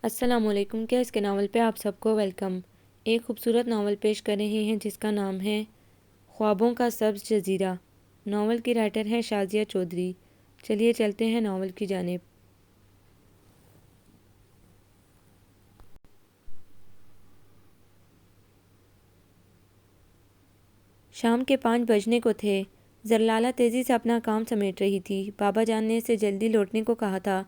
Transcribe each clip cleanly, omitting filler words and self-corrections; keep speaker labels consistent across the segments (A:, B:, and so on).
A: السلام علیکم۔ کیا اس کے ناول پہ آپ سب کو ویلکم۔ ایک خوبصورت ناول پیش کر رہے ہیں جس کا نام ہے خوابوں کا سبز جزیرہ۔ ناول کی رائٹر ہیں شازیہ چودھری۔ چلیے چلتے ہیں ناول کی جانب۔ شام کے 5 بجنے کو تھے۔ زرلالہ تیزی سے اپنا کام سمیٹ رہی تھی۔ بابا جان نے اسے جلدی لوٹنے کو کہا تھا۔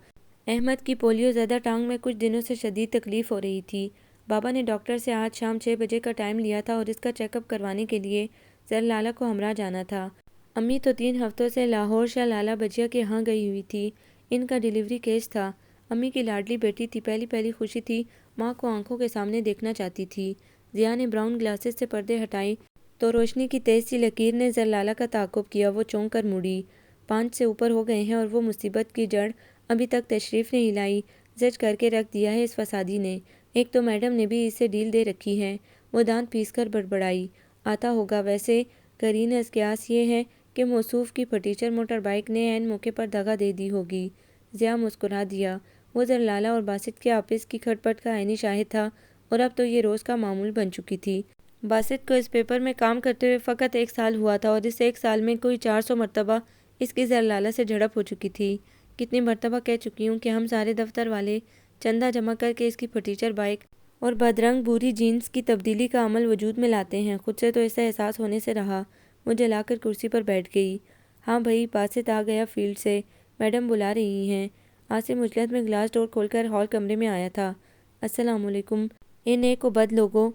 A: احمد کی پولیو زدہ ٹانگ میں کچھ دنوں سے شدید تکلیف ہو رہی تھی۔ بابا نے ڈاکٹر سے آج شام 6 بجے کا ٹائم لیا تھا اور اس کا چیک اپ کروانے کے لیے زرلالہ کو ہمراہ جانا تھا۔ امی تو 3 ہفتوں سے لاہور شاہ لالہ بجیا کے ہاں گئی ہوئی تھی۔ ان کا ڈیلیوری کیس تھا۔ امی کی لاڈلی بیٹی تھی، پہلی خوشی تھی، ماں کو آنکھوں کے سامنے دیکھنا چاہتی تھی۔ ضیا نے براؤن گلاسز سے پردے ہٹائے تو روشنی کی تیز سی لکیر نے زرلالہ کا تعاقب کیا۔ وہ چونک کر مڑی۔ 5 سے اوپر ہو گئے ہیں اور وہ مصیبت کی جڑ ابھی تک تشریف نہیں لائی۔ زج کر کے رکھ دیا ہے اس فسادی نے۔ ایک تو میڈم نے بھی اسے ڈیل دے رکھی ہے۔ وہ دانت پیس کر بڑبڑائی۔ آتا ہوگا ویسے کرینز قیاس یہ ہے کہ موصوف کی پھٹیچر موٹر بائیک نے عین موقع پر دغا دے دی ہوگی۔ ضیا مسکرا دیا۔ وہ زرلالہ اور باسط کے آپس کی کھٹ پٹ کا عینی شاہد تھا اور اب تو یہ روز کا معمول بن چکی تھی۔ باسط کو اس پیپر میں کام کرتے ہوئے فقط 1 سال ہوا تھا اور اس 1 سال میں کوئی 400 مرتبہ اس کی زرلالہ سے جھڑپ ہو چکی تھی۔ کتنی مرتبہ کہہ چکی ہوں کہ ہم سارے دفتر والے چندہ جمع کر کے اس کی پھٹیچر بائیک اور بدرنگ بھوری جینز کی تبدیلی کا عمل وجود میں لاتے ہیں۔ خود سے تو اسے احساس ہونے سے رہا۔ وہ جلا کر کرسی پر بیٹھ گئی۔ ہاں بھئی، باسط آ گیا فیلڈ سے۔ میڈم بلا رہی ہیں۔ عاصم عجلت میں گلاس ڈور کھول کر ہال کمرے میں آیا تھا۔ السلام علیکم۔ اے نیک و بد لوگو۔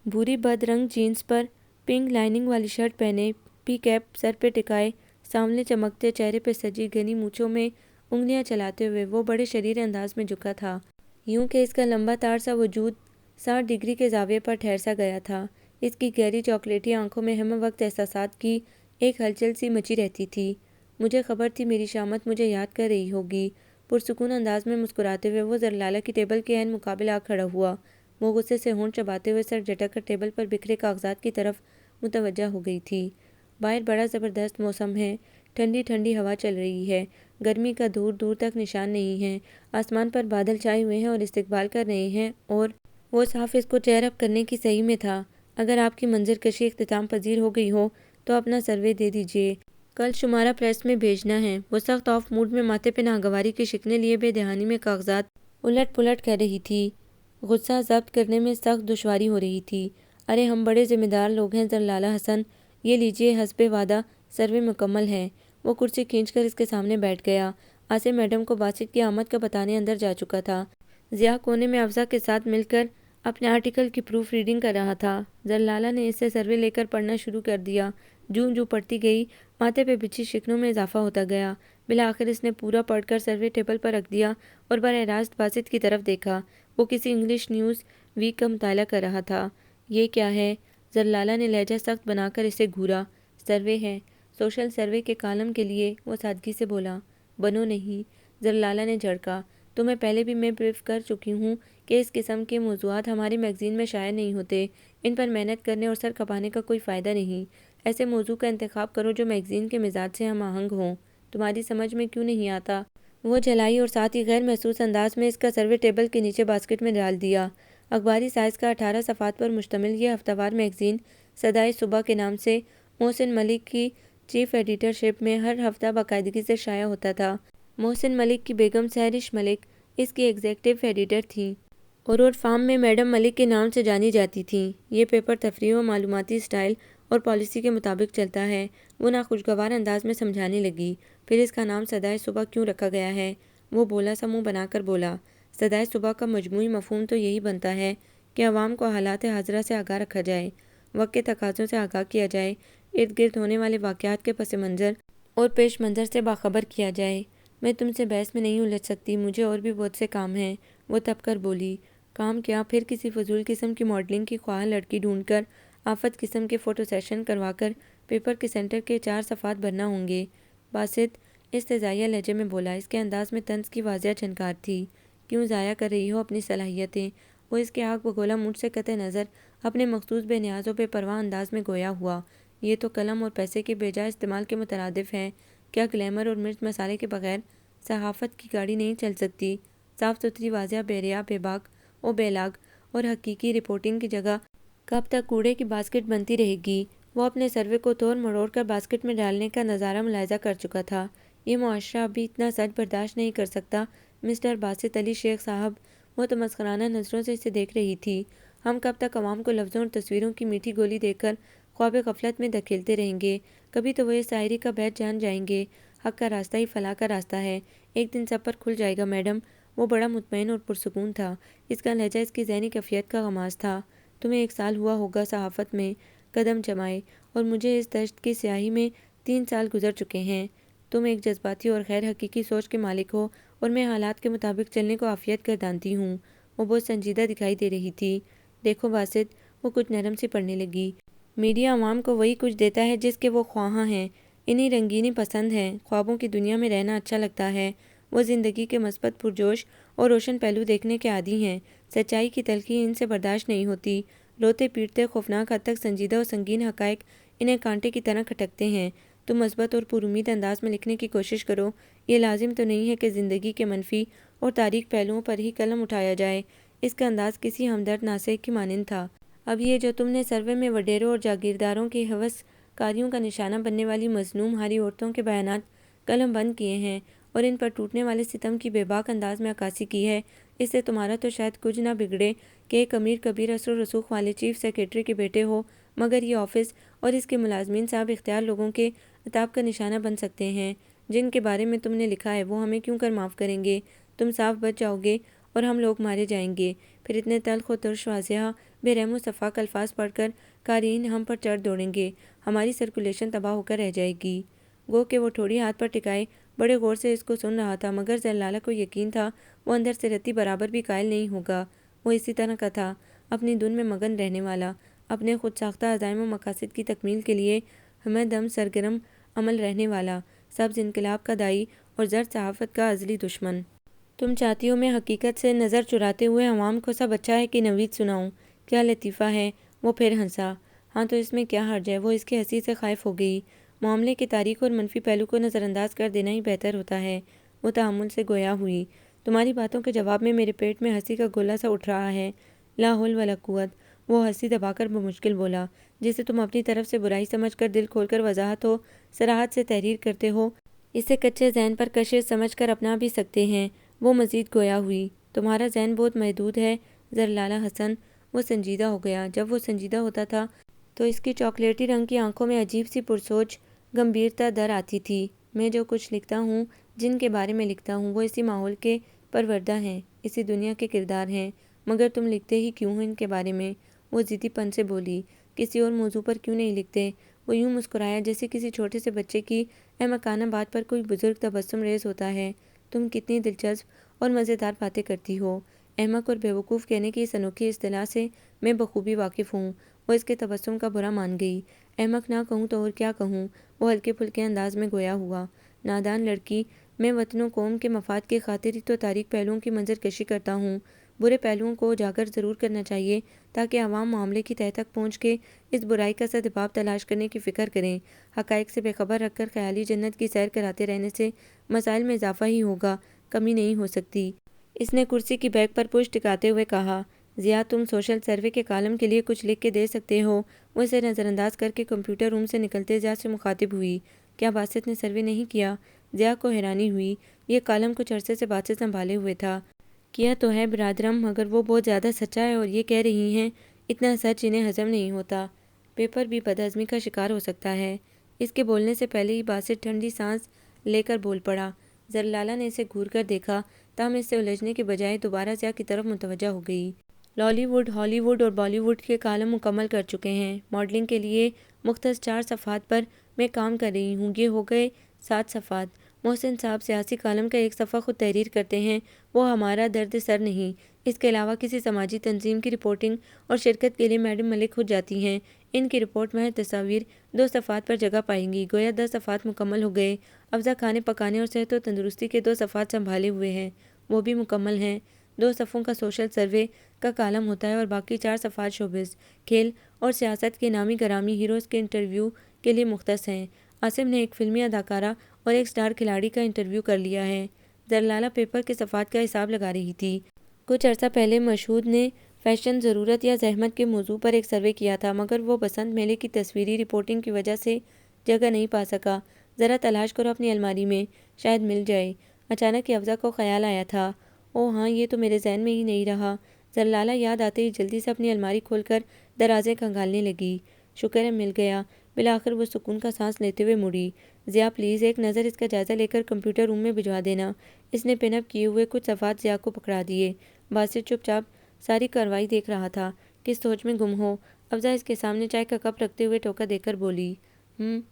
A: بھوری بدرنگ جینز پر پنک لائننگ والی شرٹ پہنے، پی کیپ سر پہ ٹکائے، سامنے چمکتے چہرے پہ سجی گھنی مونچھوں میں انگلیاں چلاتے ہوئے وہ بڑے شریر انداز میں جھکا تھا، یوں کہ اس کا لمبا تار سا وجود 60 ڈگری کے زاویے پر ٹھہر سا گیا تھا۔ اس کی گہری چاکلیٹی آنکھوں میں ہمہ وقت احساسات کی ایک ہلچل سی مچی رہتی تھی۔ مجھے خبر تھی میری شامت مجھے یاد کر رہی ہوگی۔ پرسکون انداز میں مسکراتے ہوئے وہ زرلالہ کی ٹیبل کے عین مقابل آ کھڑا ہوا۔ وہ غصے سے ہونٹ چباتے ہوئے سر جھٹک کر ٹیبل پر بکھرے کاغذات کی طرف متوجہ ہو گئی تھی۔ باہر بڑا زبردست موسم ہے۔ ٹھنڈی ٹھنڈی ہوا چل رہی ہے۔ گرمی کا دور دور تک نشان نہیں ہے۔ آسمان پر بادل چھائے ہوئے ہیں اور استقبال کر رہے ہیں اور وہ صاف اس کو چیئر اپ کرنے کی صحیح میں تھا۔ اگر آپ کی منظر کشی اختتام پذیر ہو گئی ہو تو اپنا سروے دے دیجیے۔ کل شمارہ پریس میں بھیجنا ہے۔ وہ سخت آف موڈ میں ماتھے پہ ناگواری کی شکنیں لیے بے دہانی میں کاغذات الٹ پلٹ کر رہی تھی۔ غصہ ضبط کرنے میں سخت دشواری ہو رہی تھی۔ ارے ہم بڑے ذمہ دار لوگ ہیں زرلالہ حسن، یہ لیجیے حسب وعدہ سروے مکمل ہے۔ وہ کرسی کھینچ کر اس کے سامنے بیٹھ گیا۔ عاصم میڈم کو باسط کی آمد کا بتانے اندر جا چکا تھا۔ ضیا کونے میں افزا کے ساتھ مل کر اپنے آرٹیکل کی پروف ریڈنگ کر رہا تھا۔ زرلالہ نے اس سے سروے لے کر پڑھنا شروع کر دیا۔ جوں جوں پڑھتی گئی ماتھے پہ بچھی شکنوں میں اضافہ ہوتا گیا۔ بالآخر اس نے پورا پڑھ کر سروے ٹیبل پر رکھ دیا اور براہ راست باسط کی طرف دیکھا۔ وہ کسی انگلش نیوز ویک کا مطالعہ کر رہا تھا۔ یہ کیا ہے؟ زرلالہ نے لہجہ سخت بنا کر اسے گھورا۔ سروے ہے، سوشل سروے کے کالم کے لیے، وہ سادگی سے بولا۔ بنو نہیں، زرلالہ نے جھڑکا۔ تمہیں پہلے بھی میں بریف کر چکی ہوں کہ اس قسم کے موضوعات ہمارے میگزین میں شائع نہیں ہوتے۔ ان پر محنت کرنے اور سر کھپانے کا کوئی فائدہ نہیں۔ ایسے موضوع کا انتخاب کرو جو میگزین کے مزاج سے ہم آہنگ ہوں۔ تمہاری سمجھ میں کیوں نہیں آتا؟ وہ جھلائی اور ساتھ ہی غیر محسوس انداز میں اس کا سروے ٹیبل کے نیچے باسکٹ میں ڈال دیا۔ اخباری سائز کا 18 صفحات پر مشتمل یہ ہفتہ وار میگزین صدائے صبح کے نام سے محسن ملک کی چیف ایڈیٹر شپ میں ہر ہفتہ باقاعدگی سے شائع ہوتا تھا۔ محسن ملک کی بیگم سحرش ملک اس کی ایگزیکٹو ایڈیٹر تھیں اور فارم میں میڈم ملک کے نام سے جانی جاتی تھیں۔ یہ پیپر تفریحی و معلوماتی سٹائل اور پالیسی کے مطابق چلتا ہے۔ وہ ناخوشگوار انداز میں سمجھانے لگی۔ پھر اس کا نام صدائے صبح کیوں رکھا گیا ہے؟ وہ بولا سا منہ بنا کر بولا۔ صدائے صبح کا مجموعی مفہوم تو یہی بنتا ہے کہ عوام کو حالات حاضرہ سے آگاہ رکھا جائے، وقت کے تقاضوں سے آگاہ کیا جائے، ارد گرد ہونے والے واقعات کے پس منظر اور پیش منظر سے باخبر کیا جائے۔ میں تم سے بحث میں نہیں الجھ سکتی، مجھے اور بھی بہت سے کام ہیں۔ وہ تپ کر بولی۔ کام کیا؟ پھر کسی فضول قسم کی ماڈلنگ کی خواہاں لڑکی ڈھونڈ کر آفت قسم کے فوٹو سیشن کروا کر پیپر کے سینٹر کے 4 صفحات بھرنا ہوں گے۔ باسط استہزائیہ لہجے میں بولا۔ اس کے انداز میں طنز کی واضح جھنکار تھی۔ کیوں ضائع کر رہی ہو اپنی صلاحیتیں؟ وہ اس کے آگ بگولا موڈ سے قطع نظر اپنے مخصوص بے نیاز و بے پرواہ انداز میں گویا ہوا۔ یہ تو قلم اور پیسے کے بے جا استعمال کے مترادف ہے۔ کیا گلیمر اور مرچ مسالے کے بغیر صحافت کی گاڑی نہیں چل سکتی؟ صاف ستھری، واضح، بے باک و بیلاگ اور حقیقی رپورٹنگ کی جگہ کب تک کوڑے کی باسکٹ بنتی رہے گی؟ وہ اپنے سروے کو توڑ مروڑ کر باسکٹ میں ڈالنے کا نظارہ ملاحظہ کر چکا تھا۔ یہ معاشرہ ابھی اتنا سچ برداشت نہیں کر سکتا۔ مسٹر باسط علی شیخ صاحب، وہ تمسخرانہ نظروں سے اسے دیکھ رہی تھی۔ ہم کب تک عوام کو لفظوں اور تصویروں کی میٹھی گولی دے کر خواب غفلت میں دھکیلتے رہیں گے؟ کبھی تو وہ اس شاعری کا بیت جان جائیں گے، حق کا راستہ ہی فلاح کا راستہ ہے، ایک دن سب پر کھل جائے گا میڈم۔ وہ بڑا مطمئن اور پرسکون تھا۔ اس کا لہجہ اس کی ذہنی کیفیت کا غماز تھا۔ تمہیں 1 سال ہوا ہوگا صحافت میں قدم جمائے، اور مجھے اس دشت کی سیاہی میں 3 سال گزر چکے ہیں۔ تم ایک جذباتی اور غیر حقیقی سوچ کے مالک ہو، اور میں حالات کے مطابق چلنے کو عافیت گردانتی ہوں۔ وہ بہت سنجیدہ دکھائی دے رہی تھی۔ دیکھو باسط، وہ کچھ نرم سی پڑھنے لگی، میڈیا عوام کو وہی کچھ دیتا ہے جس کے وہ خواہاں ہیں۔ انہیں رنگینی پسند ہے، خوابوں کی دنیا میں رہنا اچھا لگتا ہے۔ وہ زندگی کے مثبت، پرجوش اور روشن پہلو دیکھنے کے عادی ہیں۔ سچائی کی تلخی ان سے برداشت نہیں ہوتی۔ روتے پیٹتے، خوفناک حد تک سنجیدہ اور سنگین حقائق انہیں کانٹے کی طرح کھٹکتے ہیں۔ تم مثبت اور پر امید انداز میں لکھنے کی کوشش کرو۔ یہ لازم تو نہیں ہے کہ زندگی کے منفی اور تاریک پہلوؤں پر ہی قلم اٹھایا جائے۔ اس کا انداز کسی ہمدرد ناصح کی مانند تھا۔ اب یہ جو تم نے سروے میں وڈیروں اور جاگیرداروں کی ہوس کاریوں کا نشانہ بننے والی مظلوم حالی عورتوں کے بیانات قلم بند کیے ہیں اور ان پر ٹوٹنے والے ستم کی بے باک انداز میں عکاسی کی ہے، اس سے تمہارا تو شاید کچھ نہ بگڑے کہ ایک امیر کبیر اثر و رسوخ والے چیف سیکریٹری کے بیٹے ہو، مگر یہ آفس اور اس کے ملازمین صاحب اختیار لوگوں کے عتاب کا نشانہ بن سکتے ہیں۔ جن کے بارے میں تم نے لکھا ہے وہ ہمیں کیوں کر معاف کریں گے؟ تم صاف بچ جاؤ گے اور ہم لوگ مارے جائیں گے۔ پھر اتنے تلخ و ترش، واضح، بے رحم و شفاق الفاظ پڑھ کر قارئین ہم پر چڑھ دوڑیں گے، ہماری سرکولیشن تباہ ہو کر رہ جائے گی۔ گو کہ وہ ٹھوڑی ہاتھ پر ٹکائے بڑے غور سے اس کو سن رہا تھا، مگر زلالہ کو یقین تھا وہ اندر سے رتی برابر بھی قائل نہیں ہوگا۔ وہ اسی طرح کا تھا، اپنی دھن میں مگن رہنے والا، اپنے خود ساختہ عزائم و مقاصد کی تکمیل کے لیے ہمہ دم سرگرم عمل رہنے والا، سبز انقلاب کا داعی اور زرد صحافت کا ازلی دشمن۔ تم چاہتی ہو میں حقیقت سے نظر چراتے ہوئے عوام کو سب اچھا ہے کہ نوید سناؤں؟ کیا لطیفہ ہے۔ وہ پھر ہنسا۔ ہاں تو اس میں کیا حرج ہے؟ وہ اس کی ہنسی سے خائف ہو گئی۔ معاملے کی تاریخ اور منفی پہلو کو نظر انداز کر دینا ہی بہتر ہوتا ہے۔ وہ تحمل سے گویا ہوئی۔ تمہاری باتوں کے جواب میں میرے پیٹ میں ہنسی کا گولہ سا اٹھ رہا ہے۔ لا حول ولا قوت۔ وہ ہنسی دبا کر بمشکل بولا۔ جسے تم اپنی طرف سے برائی سمجھ کر دل کھول کر وضاحت و صراحت سے تحریر کرتے ہو، اسے کچے ذہن پر کشش سمجھ کر اپنا بھی سکتے ہیں۔ وہ مزید گویا ہوئی۔ تمہارا ذہن بہت محدود ہے زرلالہ حسن۔ وہ سنجیدہ ہو گیا۔ جب وہ سنجیدہ ہوتا تھا تو اس کی چاکلیٹی رنگ کی آنکھوں میں عجیب سی پرسوچ گمبھیرتا در آتی تھی۔ میں جو کچھ لکھتا ہوں، جن کے بارے میں لکھتا ہوں، وہ اسی ماحول کے پروردہ ہیں، اسی دنیا کے کردار ہیں، مگر تم لکھتے ہی کیوں ہو ان کے بارے میں؟ وہ ضدی پن سے بولی۔ کسی اور موضوع پر کیوں نہیں لکھتے؟ وہ یوں مسکرایا جیسے کسی چھوٹے سے بچے کی احمقانہ بات پر کوئی بزرگ تبسم ریز ہوتا ہے۔ تم کتنی دلچسپ اور مزیدار باتیں کرتی ہو۔ احمق اور بیوقوف کہنے کی اس انوکھی اصطلاح سے میں بخوبی واقف ہوں۔ وہ اس کے تبسم کا برا مان گئی۔ احمق نہ کہوں تو اور کیا کہوں؟ وہ ہلکے پھلکے انداز میں گویا ہوا۔ نادان لڑکی، میں وطن و قوم کے مفاد کی خاطر ہی تو تاریک پہلوؤں کی منظر کشی کرتا ہوں۔ برے پہلوؤں کو اجاگر ضرور کرنا چاہیے تاکہ عوام معاملے کی تہہ تک پہنچ کے اس برائی کا سدباب تلاش کرنے کی فکر کریں۔ حقائق سے بے خبر رکھ کر خیالی جنت کی سیر کراتے رہنے سے مسائل میں اضافہ ہی ہوگا، کمی نہیں ہو سکتی۔ اس نے کرسی کی بیک پر پشت ٹکاتے ہوئے کہا۔ ضیاء، تم سوشل سروے کے کالم کے لیے کچھ لکھ کے دے سکتے ہو؟ وہ اسے نظر انداز کر کے کمپیوٹر روم سے نکلتے ضیاء سے مخاطب ہوئی۔ کیا باسط نے سروے نہیں کیا؟ ضیاء کو حیرانی ہوئی۔ یہ کالم کچھ عرصے سے باسط سنبھالے ہوئے تھا۔ کیا تو ہے برادرم، مگر وہ بہت زیادہ سچا ہے اور یہ کہہ رہی ہیں اتنا سچ انہیں ہضم نہیں ہوتا۔ پیپر بھی بدہضمی کا شکار ہو سکتا ہے۔ اس کے بولنے سے پہلے ہی باسط ٹھنڈی سانس لے کر بول پڑا۔ زرلالہ نے اسے گھور کر دیکھا، تاہم اس سے الجھنے کے بجائے دوبارہ ضیاء کی طرف متوجہ ہو گئی۔ لالی ووڈ، ہالی ووڈ اور بالی ووڈ کے کالم مکمل کر چکے ہیں۔ ماڈلنگ کے لیے مختص 4 صفحات پر میں کام کر رہی ہوں۔ یہ ہو گئے 7 صفحات۔ محسن صاحب سیاسی کالم کا 1 صفحہ خود تحریر کرتے ہیں، وہ ہمارا درد سر نہیں۔ اس کے علاوہ کسی سماجی تنظیم کی رپورٹنگ اور شرکت کے لیے میڈم ملک خود جاتی ہیں۔ ان کی رپورٹ محض تصاویر 2 صفحات پر جگہ پائیں گی۔ گویا 10 صفحات مکمل ہو گئے۔ افزا کھانے پکانے اور صحت و تندرستی کے 2 صفحات سنبھالے ہوئے ہیں، وہ بھی مکمل ہیں۔ 2 صفحوں کا سوشل سروے کا کالم ہوتا ہے اور باقی 4 صفحات شوبز، کھیل اور سیاست کے نامی گرامی ہیروز کے انٹرویو کے لیے مختص ہیں۔ عاصم نے ایک فلمی اداکارہ اور ایک سٹار کھلاڑی کا انٹرویو کر لیا ہے۔ زرلالہ پیپر کے صفحات کا حساب لگا رہی تھی۔ کچھ عرصہ پہلے مشہود نے فیشن ضرورت یا زحمت کے موضوع پر ایک سروے کیا تھا، مگر وہ بسنت میلے کی تصویری رپورٹنگ کی وجہ سے جگہ نہیں پا سکا۔ ذرا تلاش کرو اپنی الماری میں، شاید مل جائے۔ اچانک ہی افزا کو خیال آیا تھا، اوہ ہاں، یہ تو میرے ذہن میں ہی نہیں رہا۔ زرلالہ یاد آتے ہی جلدی سے اپنی الماری کھول کر درازیں کھنگالنے لگی۔ شکر ہے مل گیا۔ بالآخر وہ سکون کا سانس لیتے ہوئے مڑی۔ ضیاء پلیز ایک نظر اس کا جائزہ لے کر کمپیوٹر روم میں بھجوا دینا۔ اس نے پن اپ کیے ہوئے کچھ صفحات ضیاء کو پکڑا دیے۔ باسط چپ چاپ ساری کارروائی دیکھ رہا تھا۔ کس سوچ میں گم ہو؟ افزا اس کے سامنے چائے کا کپ رکھتے ہوئے ٹوکا دے کر بولی۔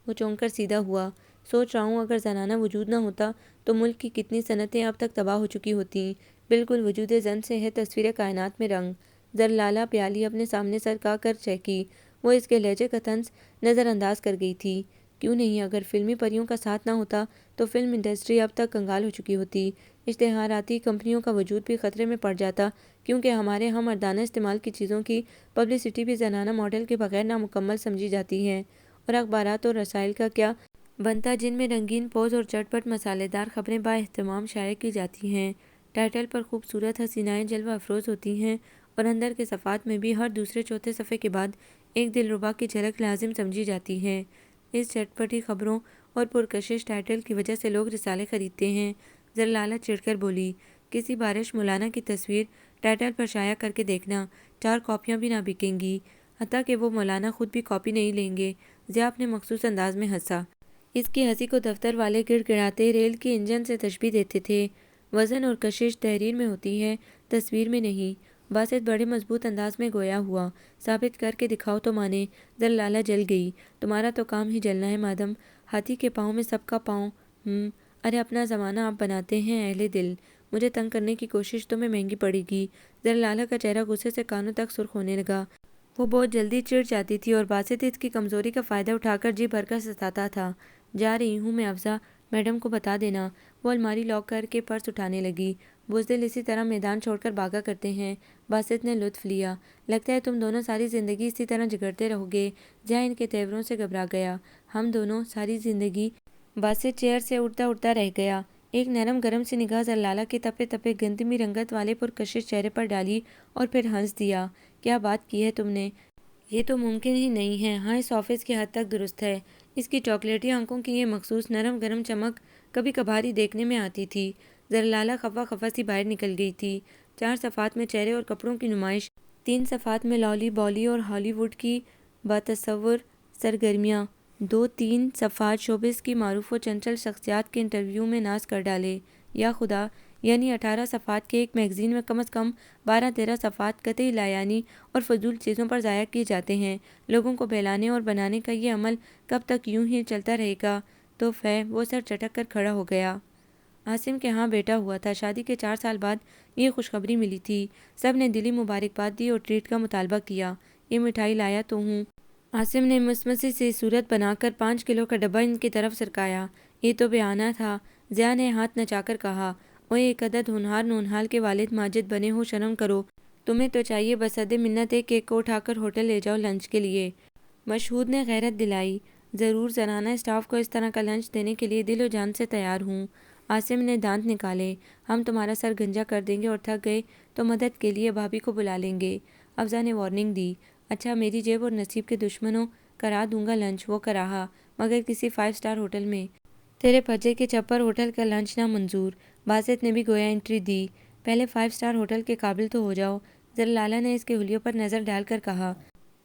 A: وہ چونک کر سیدھا ہوا۔ سوچ رہا ہوں اگر زنانہ وجود نہ ہوتا تو ملک کی کتنی صنعتیں اب تک تباہ ہو چکی ہوتیں۔ بالکل وجود زن سے ہے تصویر کائنات میں رنگ۔ زرلالہ پیالی اپنے سامنے سرکا کر چہکی۔ وہ اس کے لہجے کا طنز نظر انداز کر گئی تھی۔ کیوں نہیں، اگر فلمی پریوں کا ساتھ نہ ہوتا تو فلم انڈسٹری اب تک کنگال ہو چکی ہوتی۔ اشتہاراتی کمپنیوں کا وجود بھی خطرے میں پڑ جاتا، کیونکہ ہمارے ہاں مردانہ استعمال کی چیزوں کی پبلسٹی بھی زنانہ ماڈل کے بغیر نامکمل سمجھی جاتی ہے۔ اور اخبارات اور رسائل کا کیا بنتا جن میں رنگین پوز اور چٹ پٹ مسالے دار خبریں با اہتمام شائع کی جاتی ہیں۔ ٹائٹل پر خوبصورت حسینائیں جلوہ افروز ہوتی ہیں اور اندر کے صفحات میں بھی ہر دوسرے چوتھے صفحے کے بعد ایک دلربا کی جھلک لازم سمجھی جاتی ہے۔ اس چٹ پٹی خبروں اور پرکشش ٹائٹل کی وجہ سے لوگ رسالے خریدتے ہیں۔ زرلالہ چڑھ کر بولی، کسی بارش مولانا کی تصویر ٹائٹل پر شائع کر کے دیکھنا، 4 کاپیاں بھی نہ بکیں گی، حتیٰ کہ وہ مولانا خود بھی کاپی نہیں لیں گے۔ ضیاء اپنے مخصوص انداز میں ہنسا۔ اس کی ہنسی کو دفتر والے گڑ گڑاتے ریل کے انجن سے تشبیہ دیتے تھے۔ وزن اور کشش تحریر میں ہوتی ہے، تصویر میں نہیں۔ باسط بڑے مضبوط انداز میں گویا ہوا، ثابت کر کے دکھاؤ تو مانے۔ زرلالہ جل گئی۔ تمہارا تو کام ہی جلنا ہے مادم، ہاتھی کے پاؤں میں سب کا پاؤں۔ ارے اپنا زمانہ آپ بناتے ہیں اہل دل، مجھے تنگ کرنے کی کوشش تمہیں مہنگی پڑے گی۔ زرلالہ کا چہرہ غصے سے کانوں تک سرخ ہونے لگا۔ وہ بہت جلدی چڑ جاتی تھی اور باسط اس کی کمزوری کا فائدہ اٹھا کر جی بھر کر ستاتا تھا۔ جا رہی ہوں میں افزا، میڈم کو بتا دینا۔ وہ الماری لاک کر کے پرس اٹھانے لگی۔ بزدل اسی طرح میدان چھوڑ کر بھاگا کرتے ہیں۔ باسط نے لطف لیا، لگتا ہے تم دونوں ساری زندگی اسی طرح جگڑتے رہو گے۔ ضیاء ان کے تیوروں سے گھبرا گیا۔ ہم دونوں ساری زندگی؟ باسط چیئر سے اٹھتا اٹھتا رہ گیا۔ ایک نرم گرم سی نگاہ زرلالہ کے تپے تپے گندمی رنگت والے پرکشش چہرے پر ڈالی اور پھر ہنس دیا۔ کیا بات کی ہے تم نے؟ یہ تو ممکن ہی نہیں ہے۔ ہاں، اس آفس کی حد تک درست ہے۔ اس کی چاکلیٹی آنکھوں کی یہ مخصوص نرم گرم چمک کبھی کبھار ہی دیکھنے میں آتی تھی۔ زرلالہ خفا خفا سی باہر نکل گئی تھی۔ 4 صفحات میں چہرے اور کپڑوں کی نمائش، 3 صفحات میں لالی بالی اور ہالی ووڈ کی باتصور سرگرمیاں، 2-3 صفحات شوبز کی معروف و چنچل شخصیات کے انٹرویو میں ناز کر ڈالے۔ یا خدا، یعنی 18 صفحات کے ایک میگزین میں کم از کم 12-13 صفحات قطعی لایعنی اور فضول چیزوں پر ضائع کیے جاتے ہیں۔ لوگوں کو بہلانے اور بنانے کا یہ عمل کب تک یوں ہی چلتا رہے گا؟ تو وہ سر چٹک کر کھڑا ہو گیا۔ عاصم کے ہاں بیٹا ہوا تھا۔ شادی کے 4 سال بعد یہ خوشخبری ملی تھی۔ سب نے دلی مبارکباد دی اور ٹریٹ کا مطالبہ کیا۔ یہ مٹھائی لایا تو ہوں۔ عاصم نے مسمسی سی صورت بنا کر 5 کلو کا ڈبہ ان کی طرف سرکایا۔ یہ تو بیانہ تھا۔ ضیاء نے ہاتھ نچا کر کہا، اوے ایک عدد ہونہار نونہال کے والد ماجد بنے ہو، شرم کرو۔ تمہیں تو چاہیے بس حد منت ایک کیک کو اٹھا کر ہوٹل لے جاؤ لنچ کے لیے۔ مشہود نے غیرت دلائی، ضرور، زنانہ اسٹاف کو اس طرح کا لنچ دینے کے لیے دل و جان سے تیار ہوں۔ عاصم نے دانت نکالے، ہم تمہارا سر گنجا کر دیں گے اور تھک گئے تو مدد کے لیے بھابھی کو بلا لیں گے۔ افزا نے وارننگ دی۔ اچھا، میری جیب اور نصیب کے دشمنوں، کرا دوں گا لنچ۔ وہ کراہا، مگر کسی 5 اسٹار ہوٹل میں۔ تیرے پجے کے چپر ہوٹل کا لنچ نا منظور۔ باسط نے بھی گویا انٹری دی۔ پہلے 5 اسٹار ہوٹل کے قابل تو ہو جاؤ۔ زرلالہ نے اس کے حلیوں پر نظر ڈال کر کہا۔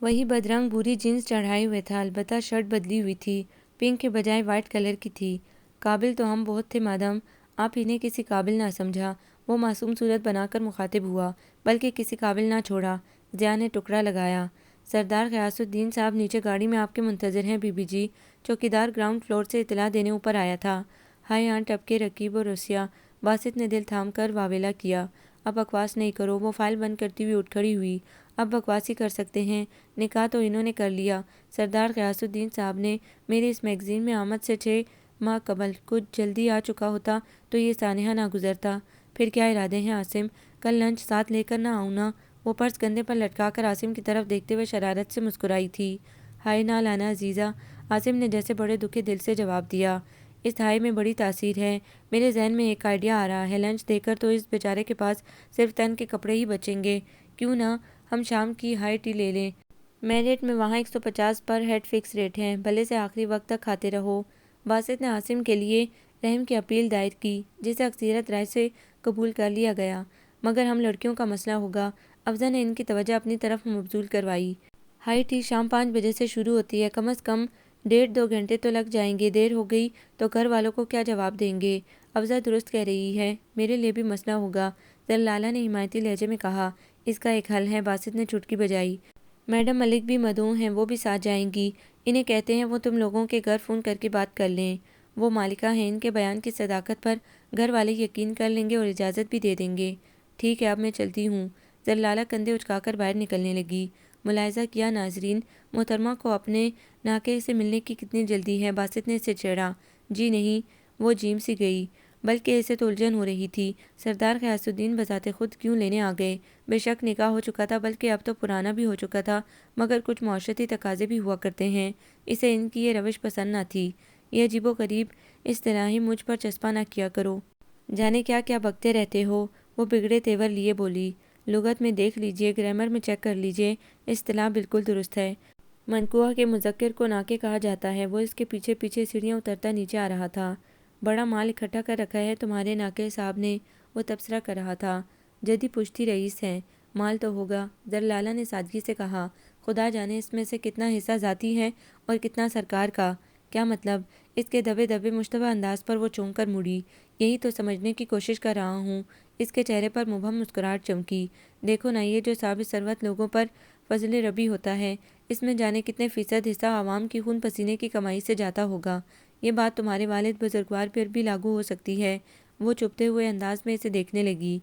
A: وہی بدرنگ بھوری جینس چڑھائے ہوئے تھا، البتہ شرٹ بدلی ہوئی تھی، پنک کے بجائے وائٹ کلر کی تھی۔ قابل تو ہم بہت تھے مادم، آپ انہیں کسی قابل نہ سمجھا۔ وہ معصوم صورت بنا کر مخاطب ہوا، بلکہ کسی قابل نہ چھوڑا۔ ضیاء نے ٹکڑا لگایا، سردار غیاث الدین صاحب نیچے گاڑی میں آپ کے منتظر ہیں بی بی جی۔ چوکیدار گراؤنڈ فلور سے اطلاع دینے اوپر آیا تھا۔ ہائے ہاں ٹپکے رکیب و رسیہ۔ باسط نے دل تھام کر واویلا کیا۔ اب بکواس نہیں کرو۔ وہ فائل بند کرتی ہوئی اٹھ کھڑی ہوئی۔ اب بکواس ہی کر سکتے ہیں، نکاح تو انہوں نے کر لیا۔ سردار غیاث الدین صاحب نے میرے اس میگزین میں آمد سے 6 ماہ قبل کچھ جلدی آ چکا ہوتا تو یہ سانحہ نہ گزرتا۔ پھر کیا ارادے ہیں عاصم؟ کل لنچ ساتھ لے کر نہ آؤں نا؟ وہ پرس کندھے پر لٹکا کر عاصم کی طرف دیکھتے ہوئے شرارت سے مسکرائی تھی۔ ہائے نہ لانا عزیزہ، عاصم نے جیسے بڑے دکھے دل سے جواب دیا۔ اس تھائی میں بڑی تاثیر ہے۔ میرے ذہن میں ایک آئیڈیا آ رہا ہے، لنچ دے کر تو اس بیچارے کے پاس صرف تن کے کپڑے ہی بچیں گے، کیوں نہ ہم شام کی ہائی ٹی لے لیں؟ میرٹ میں وہاں 150 پر ہیڈ فکس ریٹ ہے، بھلے سے آخری وقت تک کھاتے رہو۔ باسط نے عاصم کے لیے رحم کی اپیل دائر کی، جسے اکثریت رائے سے قبول کر لیا گیا، مگر ہم لڑکیوں کا مسئلہ ہوگا۔ افضل نے ان کی توجہ اپنی طرف مبذول کروائی۔ ہائی ٹی شام 5 بجے سے شروع ہوتی ہے، کم از کم 1.5-2 گھنٹے تو لگ جائیں گے، دیر ہو گئی تو گھر والوں کو کیا جواب دیں گے؟ افضل درست کہہ رہی ہے، میرے لیے بھی مسئلہ ہوگا، ذرلالہ نے حمایتی لہجے میں کہا۔ اس کا ایک حل ہے، باسط نے چٹکی بجائی۔ میڈم ملک بھی مدعو ہیں، وہ بھی ساتھ جائیں گی۔ انہیں کہتے ہیں وہ تم لوگوں کے گھر فون کر کے بات کر لیں، وہ مالکہ ہیں، ان کے بیان کی صداقت پر گھر والے یقین کر لیں گے اور اجازت بھی دے دیں گے۔ ٹھیک ہے، اب میں چلتی ہوں۔ ذرلالہ کندھے اچکا کر باہر نکلنے لگی۔ ملاحظہ کیا ناظرین، محترمہ کو اپنے ناقے سے ملنے کی کتنی جلدی ہے؟ باسط نے اسے چھیڑا۔ جی نہیں، وہ جیم سی گئی، بلکہ اسے تو الجھن ہو رہی تھی، سردار غیاث الدین بذات خود کیوں لینے آ گئے؟ بے شک نکاح ہو چکا تھا، بلکہ اب تو پرانا بھی ہو چکا تھا، مگر کچھ معاشرتی تقاضے بھی ہوا کرتے ہیں۔ اسے ان کی یہ روش پسند نہ تھی۔ یہ عجیب و غریب اصطلاحیں مجھ پر چسپاں نہ کیا کرو، جانے کیا کیا بکتے رہتے ہو۔ وہ بگڑے تیور لیے بولی۔ لغت میں دیکھ لیجئے، گرامر میں چیک کر لیجئے، اصطلاح بالکل درست ہے۔ منقوہ کے مذکر کو ناقے کہا جاتا ہے۔ وہ اس کے پیچھے پیچھے سیڑھیاں اترتا نیچے آ رہا تھا۔ بڑا مال اکٹھا کر رکھا ہے تمہارے ناقے صاحب نے، وہ تبصرہ کر رہا تھا۔ جدی پشتی رئیس ہیں، مال تو ہوگا، ذرلالہ نے سادگی سے کہا۔ خدا جانے اس میں سے کتنا حصہ ذاتی ہے اور کتنا سرکار کا۔ کیا مطلب؟ اس کے دبے دبے مشتبہ انداز پر وہ چونک کر مڑی۔ یہی تو سمجھنے کی کوشش کر رہا ہوں۔ اس کے چہرے پر مبہم مسکراہٹ چمکی۔ دیکھو نا، یہ جو صاحب ثروت لوگوں پر فضل ربی ہوتا ہے، اس میں جانے کتنے فیصد حصہ عوام کی خون پسینے کی کمائی سے جاتا ہوگا۔ یہ بات تمہارے والد بزرگوار پر بھی لاگو ہو سکتی ہے۔ وہ چبھتے ہوئے انداز میں اسے دیکھنے لگی۔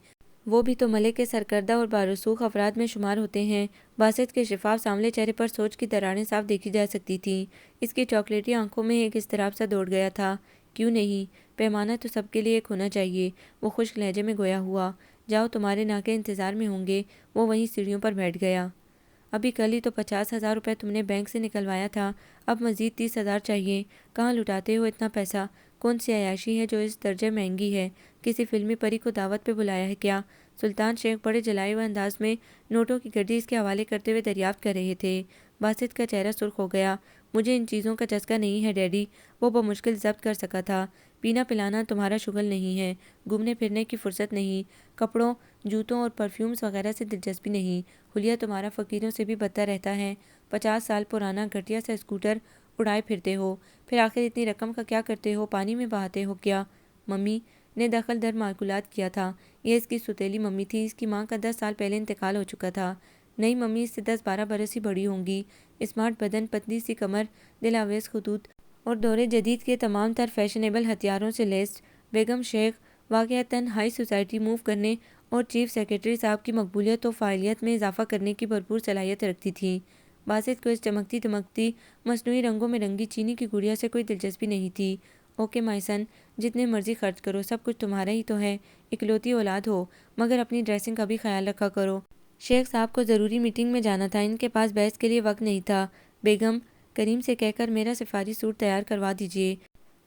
A: وہ بھی تو ملک کے سرکردہ اور بارسوخ افراد میں شمار ہوتے ہیں۔ باسط کے شفاف سانولے چہرے پر سوچ کی دراریں صاف دیکھی جا سکتی تھیں۔ اس کی چاکلیٹی آنکھوں میں ایک اضطراب سا دوڑ گیا تھا۔ کیوں نہیں؟ پیمانہ تو سب کے لیے ایک ہونا چاہیے، وہ خشک لہجے میں گویا ہوا۔ جاؤ، تمہارے ناقے انتظار میں ہوں گے۔ وہ وہیں سیڑھیوں پر بیٹھ گیا۔ ابھی کل ہی تو 50,000 روپے تم نے بینک سے نکلوایا تھا، اب مزید 30,000 چاہیے۔ کہاں لٹاتے ہو اتنا پیسہ؟ کون سی عیاشی ہے جو اس درجے مہنگی ہے؟ کسی فلمی پری کو دعوت پہ بلایا ہے کیا؟ سلطان شیخ بڑے جلائے ہوئے انداز میں نوٹوں کی گڈی اس کے حوالے کرتے ہوئے دریافت کر رہے تھے۔ باسط کا چہرہ سرخ ہو گیا۔ مجھے ان چیزوں کا چسکا نہیں ہے ڈیڈی، وہ بمشکل ضبط کر سکا تھا۔ پینا پلانا تمہارا شغل نہیں ہے، گھومنے پھرنے کی فرصت نہیں، کپڑوں، جوتوں اور پرفیومز وغیرہ سے دلچسپی نہیں۔ حلیہ تمہارا فقیروں سے بھی بدتر رہتا ہے۔ 50 سال پرانا گھٹیا سا اسکوٹر اڑائے پھرتے ہو، پھر آخر اتنی رقم کا کیا کرتے ہو؟ پانی میں بہاتے ہو کیا؟ ممی نے دخل در معقولات کیا تھا۔ یہ اس کی سوتیلی ممی تھی، اس کی ماں کا 10 سال پہلے انتقال ہو چکا تھا۔ نئی ممی اس سے 10-12 برس ہی بڑی ہوں گی۔ اسمارٹ بدن، پتلی سی کمر، دلاویز خطوط اور دور جدید کے تمام تر فیشنیبل ہتھیاروں سے لیس بیگم شیخ واقعتاً ہائی سوسائٹی موو کرنے اور چیف سیکرٹری صاحب کی مقبولیت و فاعلیت میں اضافہ کرنے کی بھرپور صلاحیت رکھتی تھیں۔ باسط کو اس چمکتی دمکتی مصنوعی رنگوں میں رنگی چینی کی گڑیا سے کوئی دلچسپی نہیں تھی۔ اوکے مائی سن، جتنے مرضی خرچ کرو، سب کچھ تمہارا ہی تو ہے، اکلوتی اولاد ہو، مگر اپنی ڈریسنگ کا بھی خیال رکھا کرو۔ شیخ صاحب کو ضروری میٹنگ میں جانا تھا، ان کے پاس بحث کے لیے وقت نہیں تھا۔ بیگم کریم سے کہہ کر میرا سفاری سوٹ تیار کروا دیجیے،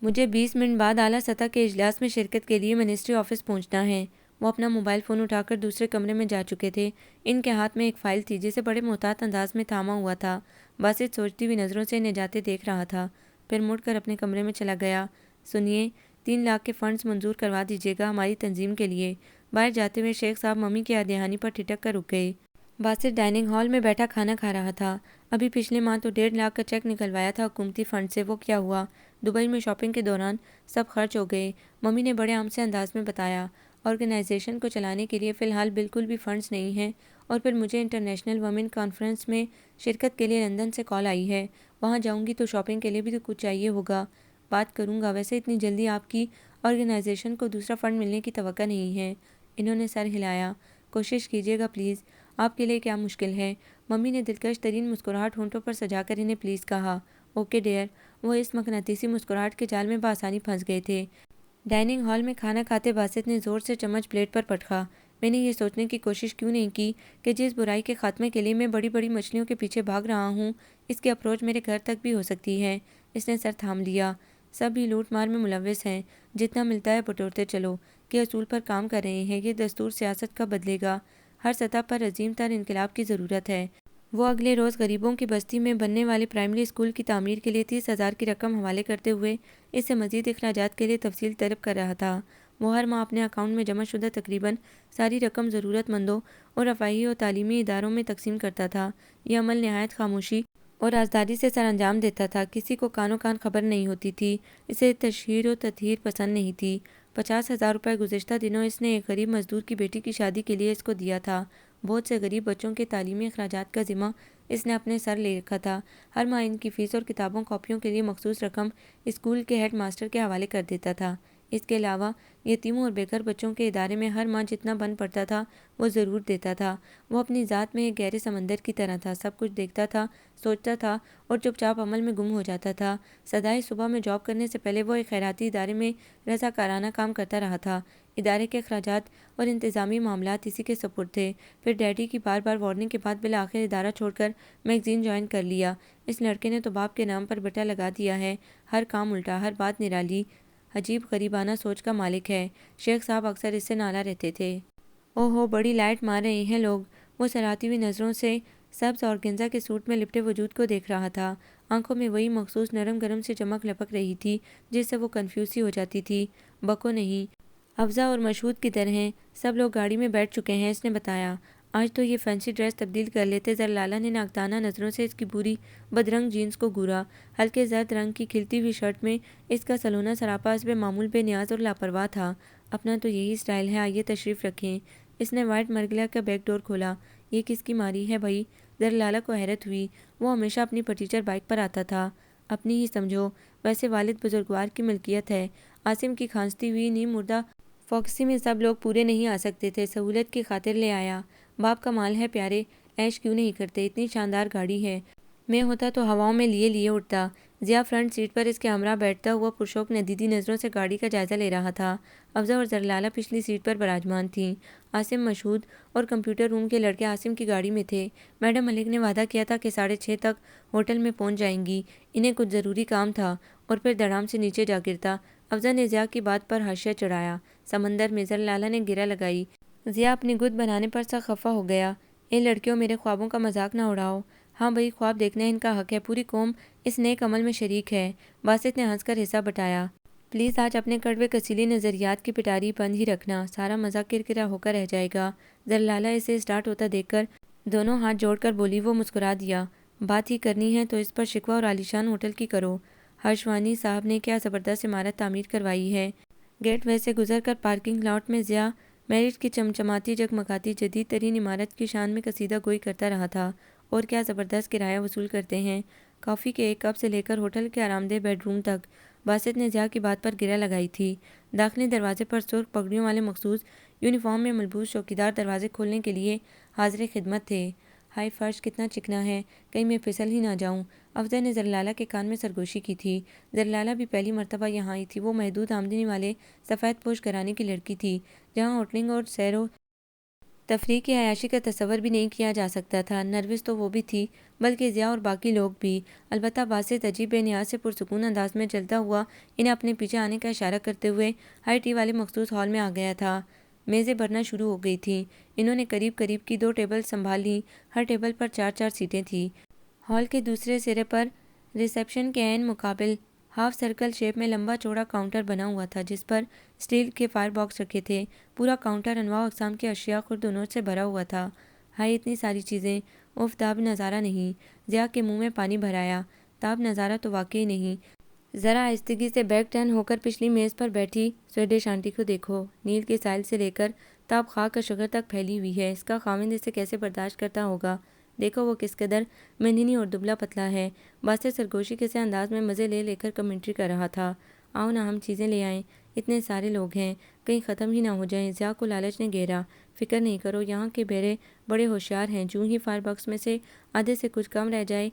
A: مجھے 20 منٹ بعد اعلیٰ سطح کے اجلاس میں شرکت کے لیے منسٹری آفس پہنچنا ہے۔ وہ اپنا موبائل فون اٹھا کر دوسرے کمرے میں جا چکے تھے۔ ان کے ہاتھ میں ایک فائل تھی جسے بڑے محتاط انداز میں تھاما ہوا تھا۔ باسط سوچتی ہوئی نظروں سے انہیں جاتے دیکھ رہا تھا، پھر مڑ کر اپنے کمرے میں چلا گیا۔ سنیے، 3 لاکھ کے فنڈز منظور کروا دیجیے گا ہماری تنظیم کے لیے۔ باہر جاتے ہوئے شیخ صاحب ممی کی دہانی پر ٹھٹک کر رک گئے۔ باسط ڈائننگ ہال میں بیٹھا کھانا کھا رہا تھا۔ ابھی پچھلے ماہ تو 1.5 لاکھ کا چیک نکلوایا تھا حکومتی فنڈ سے، وہ کیا ہوا؟ دبئی میں شاپنگ کے دوران سب خرچ ہو گئے، ممی نے بڑے عام سے انداز میں بتایا۔ آرگنائزیشن کو چلانے کے لیے فی الحال بالکل بھی فنڈز نہیں ہیں، اور پھر مجھے انٹرنیشنل ویمن کانفرنس میں شرکت کے لیے لندن سے کال آئی ہے، وہاں جاؤں گی تو شاپنگ کے لیے بھی تو کچھ چاہیے ہوگا۔ بات کروں گا، ویسے اتنی جلدی آپ کی آرگنائزیشن کو دوسرا فنڈ ملنے کی توقع نہیں ہے۔ انہوں نے سر ہلایا۔ کوشش کیجیے گا پلیز، آپ کے لیے کیا مشکل ہے؟ ممی نے دلکش ترین مسکراہٹ ہونٹوں پر سجا کر انہیں پلیز کہا۔ اوکے ڈیئر، وہ اس مقناطیسی مسکراہٹ کے جال میں بآسانی پھنس گئے تھے۔ ڈائننگ ہال میں کھانا کھاتے باسط نے زور سے چمچ پلیٹ پر پٹکا۔ میں نے یہ سوچنے کی کوشش کیوں نہیں کی کہ جس برائی کے خاتمے کے لیے میں بڑی بڑی مچھلیوں کے پیچھے بھاگ رہا ہوں، اس کی اپروچ میرے گھر تک بھی ہو سکتی ہے۔ اس نے سر تھام لیا۔ سب بھی لوٹ مار میں ملوث ہیں، جتنا ملتا ہے بٹورتے چلو کے اصول پر کام کر رہے ہیں۔ یہ دستور سیاست کا بدلے گا، ہر سطح پر عظیم تر انقلاب کی ضرورت ہے۔ وہ اگلے روز غریبوں کی بستی میں بننے والے پرائمری اسکول کی تعمیر کے لیے 30,000 کی رقم حوالے کرتے ہوئے اس سے مزید اخراجات کے لیے تفصیل طلب کر رہا تھا۔ وہ ہر ماہ اپنے اکاؤنٹ میں جمع شدہ تقریباً ساری رقم ضرورت مندوں اور رفاہی و تعلیمی اداروں میں تقسیم کرتا تھا۔ یہ عمل نہایت خاموشی اور رازداری سے سر انجام دیتا تھا، کسی کو کانوں کان خبر نہیں ہوتی تھی، اسے تشہیر و تطہیر پسند نہیں تھی۔ 50,000 روپے گزشتہ دنوں اس نے ایک غریب مزدور کی بیٹی کی شادی کے لیے اس کو دیا تھا۔ بہت سے غریب بچوں کے تعلیمی اخراجات کا ذمہ اس نے اپنے سر لے رکھا تھا۔ ہر ماہ ان کی فیس اور کتابوں کاپیوں کے لیے مخصوص رقم اسکول کے ہیڈ ماسٹر کے حوالے کر دیتا تھا۔ اس کے علاوہ یتیموں اور بے گھر بچوں کے ادارے میں ہر ماہ جتنا بن پڑتا تھا وہ ضرور دیتا تھا۔ وہ اپنی ذات میں ایک گہرے سمندر کی طرح تھا، سب کچھ دیکھتا تھا، سوچتا تھا اور چپ چاپ عمل میں گم ہو جاتا تھا۔ صدائے صبح میں جاب کرنے سے پہلے وہ ایک خیراتی ادارے میں رضاکارانہ کام کرتا رہا تھا۔ ادارے کے اخراجات اور انتظامی معاملات اسی کے سپرد تھے۔ پھر ڈیڈی کی بار بار وارننگ کے بعد بالآخر ادارہ چھوڑ کر میگزین جوائن کر لیا۔ اس لڑکے نے تو باپ کے نام پر بیٹا لگا دیا ہے، ہر کام الٹا، ہر بات نرالی، عجیب غریبانہ سوچ کا مالک ہے۔ شیخ صاحب اکثر اس سے نالا رہتے تھے۔ او ہو، بڑی لائٹ مار رہے ہیں لوگ۔ وہ سراتی ہوئی نظروں سے سبز اورگنزا کے سوٹ میں لپٹے وجود کو دیکھ رہا تھا۔ آنکھوں میں وہی مخصوص نرم گرم سی چمک لپک رہی تھی جس سے وہ کنفیوز سی ہو جاتی تھی۔ بکو نہیں، افزا اور مشہود کدھر ہیں؟ سب لوگ گاڑی میں بیٹھ چکے ہیں، اس نے بتایا۔ آج تو یہ فینسی ڈریس تبدیل کر لیتے۔ زرلالہ نے ناقدانہ نظروں سے اس کی بری بدرنگ جینز کو گھورا۔ ہلکے زرد رنگ کی کھلتی ہوئی شرٹ میں اس کا سلونا سراپا حسب معمول بے نیاز اور لاپرواہ تھا۔ اپنا تو یہی اسٹائل ہے، آئیے تشریف رکھیں۔ اس نے وائٹ مرگلہ کا بیک ڈور کھولا۔ یہ کس کی ماری ہے بھائی؟ زرلالہ کو حیرت ہوئی۔ وہ ہمیشہ اپنی پٹیچر بائک پر آتا تھا۔ اپنی ہی سمجھو، ویسے والد بزرگوار کی ملکیت ہے۔ عاصم کی کھانستی ہوئی نیم مردہ فوکسی میں سب لوگ پورے نہیں آ سکتے تھے، سہولت کی خاطر لے آیا۔ باپ کا مال ہے پیارے، عیش کیوں نہیں کرتے؟ اتنی شاندار گاڑی ہے، میں ہوتا تو ہواؤں میں لیے لیے اٹھتا۔ ضیاء فرنٹ سیٹ پر اس کے ہمراہ بیٹھتا ہوا پرشوق ندیدی نظروں سے گاڑی کا جائزہ لے رہا تھا۔ افزا اور زرلالہ پچھلی سیٹ پر براجمان تھیں۔ عاصم مشہود اور کمپیوٹر روم کے لڑکے عاصم کی گاڑی میں تھے۔ میڈم ملک نے وعدہ کیا تھا کہ 6:30 تک ہوٹل میں پہنچ جائیں گی۔ انہیں کچھ ضروری کام تھا اور پھر دھڑام سے نیچے جا گرتا۔ افزا نے ضیاء کی بات پر حاشیہ چڑھایا۔ سمندر میں زرلالہ نے گرہ لگائی۔ ضیاء اپنی گد بنانے پر سخت خفا ہو گیا۔ اے لڑکیوں، میرے خوابوں کا مذاق نہ اڑاؤ۔ ہاں بھئی، خواب دیکھنا ان کا حق ہے، پوری قوم اس نیک عمل میں شریک ہے۔ باسط نے ہنس کر حصہ بٹایا۔ پلیز آج اپنے کڑوے کسیلی نظریات کی پٹاری بند ہی رکھنا، سارا مزہ کرکرا ہو کر رہ جائے گا۔ زرلالہ اسے اسٹارٹ ہوتا دیکھ کر دونوں ہاتھ جوڑ کر بولی۔ وہ مسکرا دیا۔ بات ہی کرنی ہے تو اس پر شکوہ اور عالیشان ہوٹل کی کرو۔ ہرشوانی صاحب نے کیا زبردست عمارت تعمیر کروائی ہے۔ گیٹ وے سے گزر کر پارکنگ لاٹ میں ضیاء میرٹ کی چمچماتی جگمگاتی جدید ترین عمارت کی شان میں قصیدہ گوئی کرتا رہا تھا۔ اور کیا زبردست کرایہ وصول کرتے ہیں، کافی کے ایک کپ سے لے کر ہوٹل کے آرام دہ بیڈ روم تک۔ باسط نے ضیاء کی بات پر گرہ لگائی تھی۔ داخلی دروازے پر سرخ پگڑیوں والے مخصوص یونیفارم میں ملبوس چوکیدار دروازے کھولنے کے لیے حاضر خدمت تھے۔ ہائی، فرش کتنا چکنا ہے، کہیں میں پھسل ہی نہ جاؤں۔ افزا نے زرلالہ کے کان میں سرگوشی کی تھی۔ زرلالہ بھی پہلی مرتبہ یہاں آئی تھی۔ وہ محدود آمدنی والے سفید پوش گھرانے کی لڑکی تھی جہاں ہوٹلنگ اور سیر و تفریح کی عیاشی کا تصور بھی نہیں کیا جا سکتا تھا۔ نروس تو وہ بھی تھی، بلکہ ضیاء اور باقی لوگ بھی۔ البتہ باسط عجیب بے نیاز سے پرسکون انداز میں چلتا ہوا انہیں اپنے پیچھے آنے کا اشارہ کرتے ہوئے ہائی ٹی والے مخصوص ہال میں آ گیا تھا۔ میزیں بھرنا شروع ہو گئی تھیں۔ انہوں نے قریب قریب کی 2 ٹیبل سنبھال لیں، ہر ٹیبل پر 4 سیٹیں تھیں۔ ہال کے دوسرے سرے پر ریسیپشن کے عین مقابل ہاف سرکل شیپ میں لمبا چوڑا کاؤنٹر بنا ہوا تھا جس پر اسٹیل کے فائر باکس رکھے تھے۔ پورا کاؤنٹر انواع و اقسام کی اشیاء خرد و نوش سے بھرا ہوا تھا۔ ہائے، اتنی ساری چیزیں، اف، تاب نظارہ نہیں۔ ضیاء کے منہ میں پانی بھر آیا۔ تاب نظارہ تو واقعی نہیں۔ ذرا آہستگی سے بیک ٹرن ہو کر پچھلی میز پر بیٹھی سویڈش آنٹی کو دیکھو، نیل کے ساحل سے لے کر تاب خاک کا شگر تک پھیلی ہوئی ہے۔ اس کا خاوند اسے کیسے برداشت کرتا ہوگا؟ دیکھو وہ کس قدر مہندینی اور دبلا پتلا ہے۔ باسط سرگوشی کے سے انداز میں مزے لے لے کر کمنٹری کر رہا تھا۔ آؤ نا، ہم چیزیں لے آئیں، اتنے سارے لوگ ہیں، کہیں ختم ہی نہ ہو جائیں۔ ضیاء کو لالچ نے گھیرا۔ فکر نہیں کرو، یہاں کے بیرے بڑے ہوشیار ہیں، جوں ہی فائر باکس میں سے آدھے سے کچھ کم رہ جائے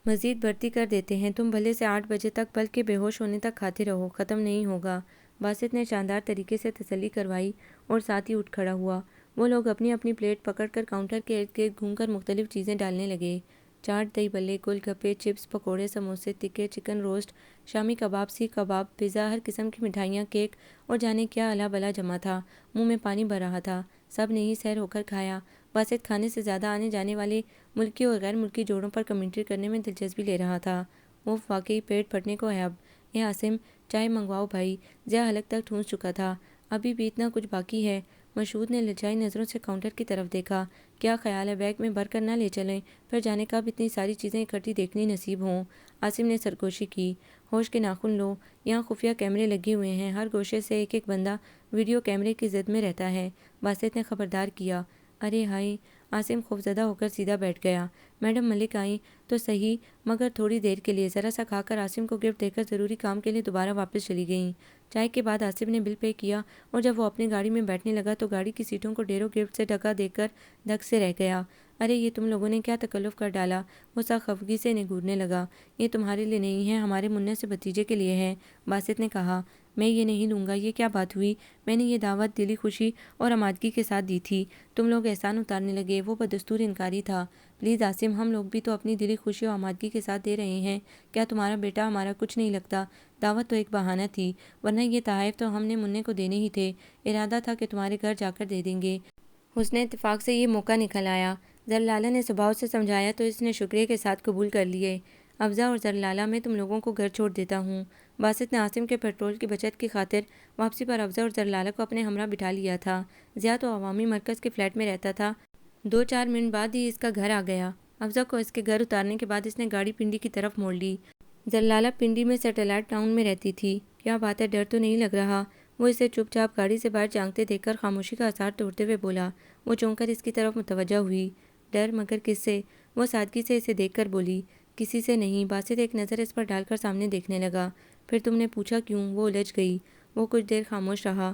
A: مزید بھرتی کر دیتے ہیں۔ تم بھلے سے 8 بجے تک، بلکہ بے ہوش ہونے تک کھاتے رہو، ختم نہیں ہوگا۔ باسط نے شاندار طریقے سے تسلی کروائی اور ساتھ ہی اٹھ کھڑا ہوا۔ وہ لوگ اپنی اپنی پلیٹ پکڑ کر کاؤنٹر کے ارد گرد گھوم کر مختلف چیزیں ڈالنے لگے۔ چاٹ، دہی بلے، گول گپے، چپس، پکوڑے، سموسے، ٹکے، چکن روسٹ، شامی کباب، سیخ کباب، پیزا، ہر قسم کی مٹھائیاں، کیک اور جانے کیا الا بلا جمع تھا۔ منہ میں پانی بھر رہا تھا۔ سب نے ہی سیر ہو کر کھایا۔ باسط کھانے سے زیادہ آنے جانے والے ملکی اور غیر ملکی جوڑوں پر کمنٹری کرنے میں دلچسپی لے رہا تھا۔ وہ واقعی پیٹ پھٹنے کو ہے اب۔ اے عاصم، چائے منگواؤ بھائی۔ ضیاء حلق تک ٹھونس چکا تھا۔ ابھی بھی اتنا کچھ باقی ہے؟ مشہود نے لجائی نظروں سے کاؤنٹر کی طرف دیکھا۔ کیا خیال ہے بیگ میں بھر کر نہ لے چلیں؟ پھر جانے کب اتنی ساری چیزیں اکٹھی دیکھنی نصیب ہوں۔ عاصم نے سرگوشی کی۔ ہوش کے ناخن لو، یہاں خفیہ کیمرے لگے ہوئے ہیں، ہر گوشے سے ایک ایک بندہ ویڈیو کیمرے کی زد میں رہتا ہے، باسط نے خبردار کیا۔ ارے ہائے! عاصم خوفزدہ ہو کر سیدھا بیٹھ گیا۔ میڈم ملک آئیں تو صحیح، مگر تھوڑی دیر کے لیے۔ ذرا سا کھا کر عاصم کو گفٹ دے کر ضروری کام کے لیے دوبارہ واپس چلی گئیں۔ چائے کے بعد عاصم نے بل پے کیا اور جب وہ اپنی گاڑی میں بیٹھنے لگا تو گاڑی کی سیٹوں کو ڈھیروں گفٹ سے ڈھکا دیکھ کر دھک سے رہ گیا۔ ارے یہ تم لوگوں نے کیا تکلف کر ڈالا؟ وہ سخت خفگی سے نگورنے لگا۔ یہ تمہارے لیے نہیں ہے، ہمارے منع سے بھتیجے کے لیے ہے، باسط نے کہا۔ میں یہ نہیں لوں گا۔ یہ کیا بات ہوئی؟ میں نے یہ دعوت دلی خوشی اور آمادگی کے ساتھ دی تھی، تم لوگ احسان اتارنے لگے۔ وہ بدستور انکاری تھا۔ پلیز عاصم، ہم لوگ بھی تو اپنی دلی خوشی اور آمادگی کے ساتھ دے رہے ہیں، کیا تمہارا بیٹا ہمارا کچھ نہیں لگتا؟ دعوت تو ایک بہانہ تھی، ورنہ یہ تحائف تو ہم نے منع کو دینے ہی تھے، ارادہ تھا کہ تمہارے گھر جا کر دے دیں گے۔ حسن اتفاق سے یہ موقع نکل آیا۔ زرلالہ نے صباؤ سے سمجھایا تو اس نے شکریہ کے ساتھ قبول کر لیے۔ افضا اور زرلالہ، میں تم لوگوں کو گھر چھوڑ دیتا ہوں۔ باسط نے عاصم کے پیٹرول کی بچت کی خاطر واپسی پر افضا اور زرلالہ کو اپنے ہمراہ بٹھا لیا تھا۔ ضیاء تو عوامی مرکز کے فلیٹ میں رہتا تھا، 2-4 منٹ بعد ہی اس کا گھر آ گیا۔ افضا کو اس کے گھر اتارنے کے بعد اس نے گاڑی پنڈی کی طرف موڑ لی۔ زرلالہ پنڈی میں سیٹلائٹ ٹاؤن میں رہتی تھی۔ کیا بات ہے، ڈر تو نہیں لگ رہا؟ وہ اسے چپ چاپ گاڑی سے باہر جھانکتے دیکھ کر خاموشی کا اثار توڑتے ہوئے بولا۔ وہ چونک کر اس کی طرف متوجہ ہوئی۔ ڈر؟ مگر کس سے؟ وہ سادگی سے اسے دیکھ کر بولی۔ کسی سے نہیں۔ باسط ایک نظر اس پر ڈال کر سامنے دیکھنے لگا۔ پھر تم نے پوچھا کیوں؟ وہ الجھ گئی۔ وہ کچھ دیر خاموش رہا۔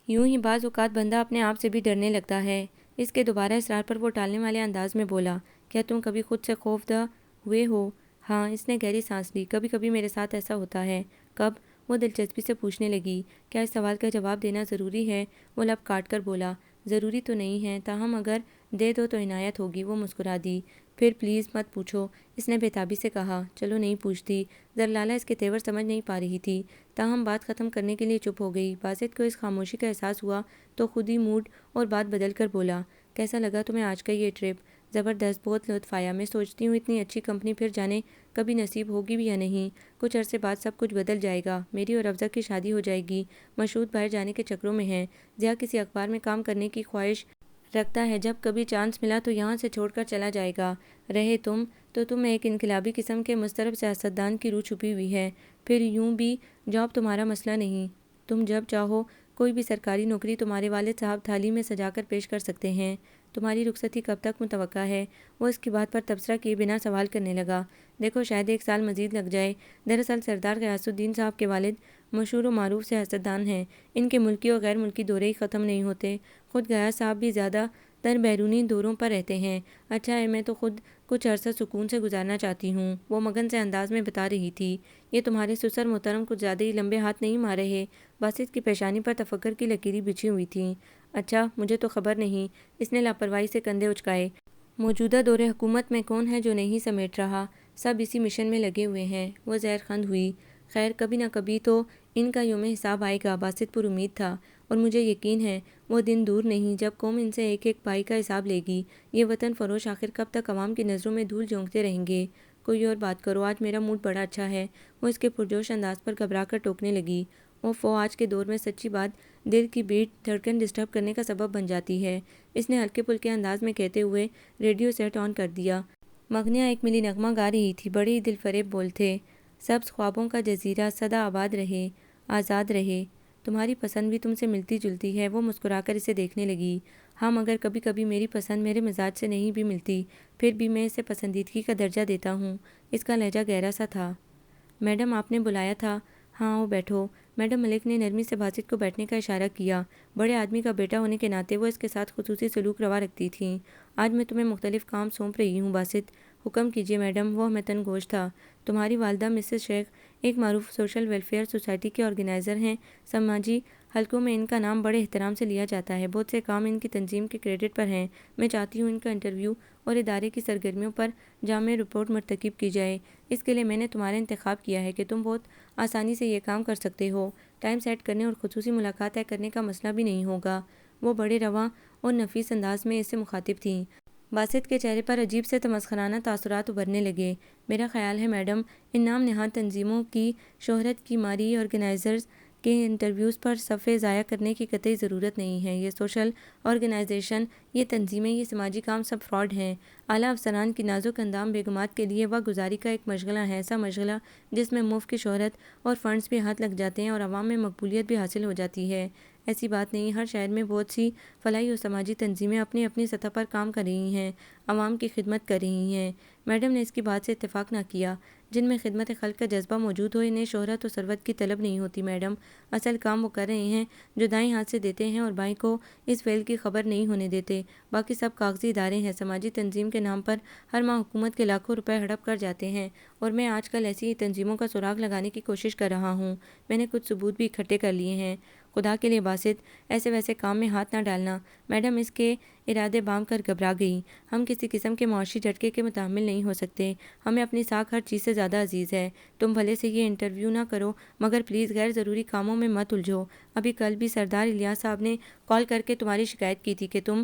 A: یوں ہی بعض اوقات بندہ اپنے آپ سے بھی ڈرنے لگتا ہے۔ اس کے دوبارہ اصرار پر وہ ٹالنے والے انداز میں بولا۔ کیا تم کبھی خود سے خوفزدہ ہوئے ہو؟ ہاں، اس نے گہری سانس لی۔ کبھی کبھی میرے ساتھ ایسا ہوتا ہے۔ کب؟ وہ دلچسپی سے پوچھنے لگی۔ کیا اس سوال کا جواب دینا ضروری ہے؟ وہ لب کاٹ کر بولا۔ ضروری تو نہیں ہے، تاہم اگر دے دو تو عنایت ہوگی۔ وہ مسکرا دی۔ پھر پلیز مت پوچھو، اس نے بےتابی سے کہا۔ چلو نہیں پوچھتی۔ زرلالہ اس کے تیور سمجھ نہیں پا رہی تھی، تاہم بات ختم کرنے کے لیے چپ ہو گئی۔ باسط کو اس خاموشی کا احساس ہوا تو خود ہی موڈ اور بات بدل کر بولا۔ کیسا لگا تمہیں آج کا یہ ٹرپ؟ زبردست، بہت لطف آیا۔ میں سوچتی ہوں اتنی اچھی کمپنی پھر جانے کبھی نصیب ہوگی بھی یا نہیں۔ کچھ عرصے بعد سب کچھ بدل جائے گا، میری اور افضا کی شادی ہو جائے گی۔ مشہود باہر جانے کے چکروں میں ہیں، ضیاء کسی اخبار میں کام کرنے کی خواہش رکھتا ہے، جب کبھی چانس ملا تو یہاں سے چھوڑ کر چلا جائے گا۔ رہے تم ایک انقلابی قسم کے مضطرب سیاستدان کی روح چھپی ہوئی ہے۔ پھر یوں بھی جاب تمہارا مسئلہ نہیں، تم جب چاہو کوئی بھی سرکاری نوکری تمہارے والد صاحب تھالی میں سجا کر پیش کر سکتے ہیں۔ تمہاری رخصتی کب تک متوقع ہے؟ وہ اس کی بات پر تبصرہ کیے بنا سوال کرنے لگا۔ دیکھو، شاید 1 سال مزید لگ جائے۔ دراصل سردار غیاث الدین صاحب کے والد مشہور و معروف سیاستدان ہیں، ان کے ملکی اور غیر ملکی دورے ہی ختم نہیں ہوتے۔ خود غیاث صاحب بھی زیادہ تر بیرونی دوروں پر رہتے ہیں۔ اچھا ہے، میں تو خود کچھ عرصہ سکون سے گزارنا چاہتی ہوں، وہ مگن سے انداز میں بتا رہی تھی۔ یہ تمہارے سسر محترم کچھ زیادہ ہی لمبے ہاتھ نہیں مار رہے؟ باسط کی پیشانی پر تفکر کی لکیریں بچھی ہوئی تھیں۔ اچھا، مجھے تو خبر نہیں، اس نے لاپرواہی سے کندھے اچکائے۔ موجودہ دور حکومت میں کون ہے جو نہیں سمیٹ رہا؟ سب اسی مشن میں لگے ہوئے ہیں۔ وہ زہر خند ہوئی۔ خیر، کبھی نہ کبھی تو ان کا یوم حساب آئے گا، باسط پر امید تھا، اور مجھے یقین ہے وہ دن دور نہیں جب قوم ان سے ایک ایک پائی کا حساب لے گی۔ یہ وطن فروش آخر کب تک عوام کی نظروں میں دھول جھونکتے رہیں گے؟ کوئی اور بات کرو، آج میرا موڈ بڑا اچھا ہے۔ وہ اس کے پرجوش انداز پر گھبرا کر ٹوکنے لگی۔ اوفو، آج کے دور میں سچی بات دل کی بیٹ دھڑکن ڈسٹرب کرنے کا سبب بن جاتی ہے، اس نے ہلکے پھلکے انداز میں کہتے ہوئے ریڈیو سیٹ آن کر دیا۔ مغنیہ ایک ملی نغمہ گا رہی تھی، بڑے ہی دل فریب بول تھے۔ سبز خوابوں کا جزیرہ سدا آباد رہے، آزاد رہے۔ تمہاری پسند بھی تم سے ملتی جلتی ہے۔ وہ مسکرا کر اسے دیکھنے لگی۔ ہاں، مگر کبھی کبھی میری پسند میرے مزاج سے نہیں بھی ملتی، پھر بھی میں اسے پسندیدگی کا درجہ دیتا ہوں۔ اس کا لہجہ گہرا سا تھا۔ میڈم، آپ نے بلایا تھا؟ ہاں آؤ بیٹھو۔ میڈم ملک نے نرمی سے باسط کو بیٹھنے کا اشارہ کیا۔ بڑے آدمی کا بیٹا ہونے کے ناطے وہ اس کے ساتھ خصوصی سلوک روا رکھتی تھیں۔ آج میں تمہیں مختلف کام سونپ رہی ہوں باسط۔ حکم کیجیے میڈم۔ وہ متن گوش تھا۔ تمہاری والدہ مسز شیخ ایک معروف سوشل ویلفیئر سوسائٹی کے آرگنائزر ہیں، سماجی حلقوں میں ان کا نام بڑے احترام سے لیا جاتا ہے۔ بہت سے کام ان کی تنظیم کے کریڈٹ پر ہیں۔ میں چاہتی ہوں ان کا انٹرویو اور ادارے کی سرگرمیوں پر جامع رپورٹ مرتکب کی جائے۔ اس کے لیے میں نے تمہارا انتخاب کیا ہے کہ تم بہت آسانی سے یہ کام کر سکتے ہو۔ ٹائم سیٹ کرنے اور خصوصی ملاقات طے کرنے کا مسئلہ بھی نہیں ہوگا۔ وہ بڑے رواں اور نفیس انداز میں اس سے مخاطب تھیں۔ باسط کے چہرے پر عجیب سے تمسخرانہ تاثرات ابھرنے لگے۔ میرا خیال ہے میڈم، ان نام نہاد تنظیموں کی شہرت کی ماری آرگنائزرز کے انٹرویوز پر صفحے ضائع کرنے کی قطعی ضرورت نہیں ہے۔ یہ سوشل آرگنائزیشن، یہ تنظیمیں، یہ سماجی کام سب فراڈ ہیں۔ اعلیٰ افسران کی نازک اندام بیگمات کے لیے وقت گزاری کا ایک مشغلہ ہے، ایسا مشغلہ جس میں مفت کی شہرت اور فنڈز بھی ہاتھ لگ جاتے ہیں اور عوام میں مقبولیت بھی حاصل ہو جاتی ہے۔ ایسی بات نہیں، ہر شہر میں بہت سی فلاحی اور سماجی تنظیمیں اپنی اپنی سطح پر کام کر رہی ہیں، عوام کی خدمت کر رہی ہیں۔ میڈم نے اس کی بات سے اتفاق نہ کیا۔ جن میں خدمت خلق کا جذبہ موجود ہو، انہیں شہرت اور ثروت کی طلب نہیں ہوتی میڈم۔ اصل کام وہ کر رہے ہیں جو دائیں ہاتھ سے دیتے ہیں اور بائیں کو اس فعل کی خبر نہیں ہونے دیتے۔ باقی سب کاغذی ادارے ہیں۔ سماجی تنظیم کے نام پر ہر ماہ حکومت کے لاکھوں روپے ہڑپ کر جاتے ہیں، اور میں آج کل ایسی ہی تنظیموں کا سراغ لگانے کی کوشش کر رہا ہوں۔ میں نے کچھ ثبوت بھی اکٹھے کر لیے ہیں۔ خدا کے لیے باسط، ایسے ویسے کام میں ہاتھ نہ ڈالنا۔ میڈم اس کے ارادے بام کر گھبرا گئی۔ ہم کسی قسم کے معاشی جھٹکے کے متحمل نہیں ہو سکتے۔ ہمیں اپنی ساکھ ہر چیز سے زیادہ عزیز ہے۔ تم بھلے سے یہ انٹرویو نہ کرو، مگر پلیز غیر ضروری کاموں میں مت الجھو۔ ابھی کل بھی سردار الیاس صاحب نے کال کر کے تمہاری شکایت کی تھی کہ تم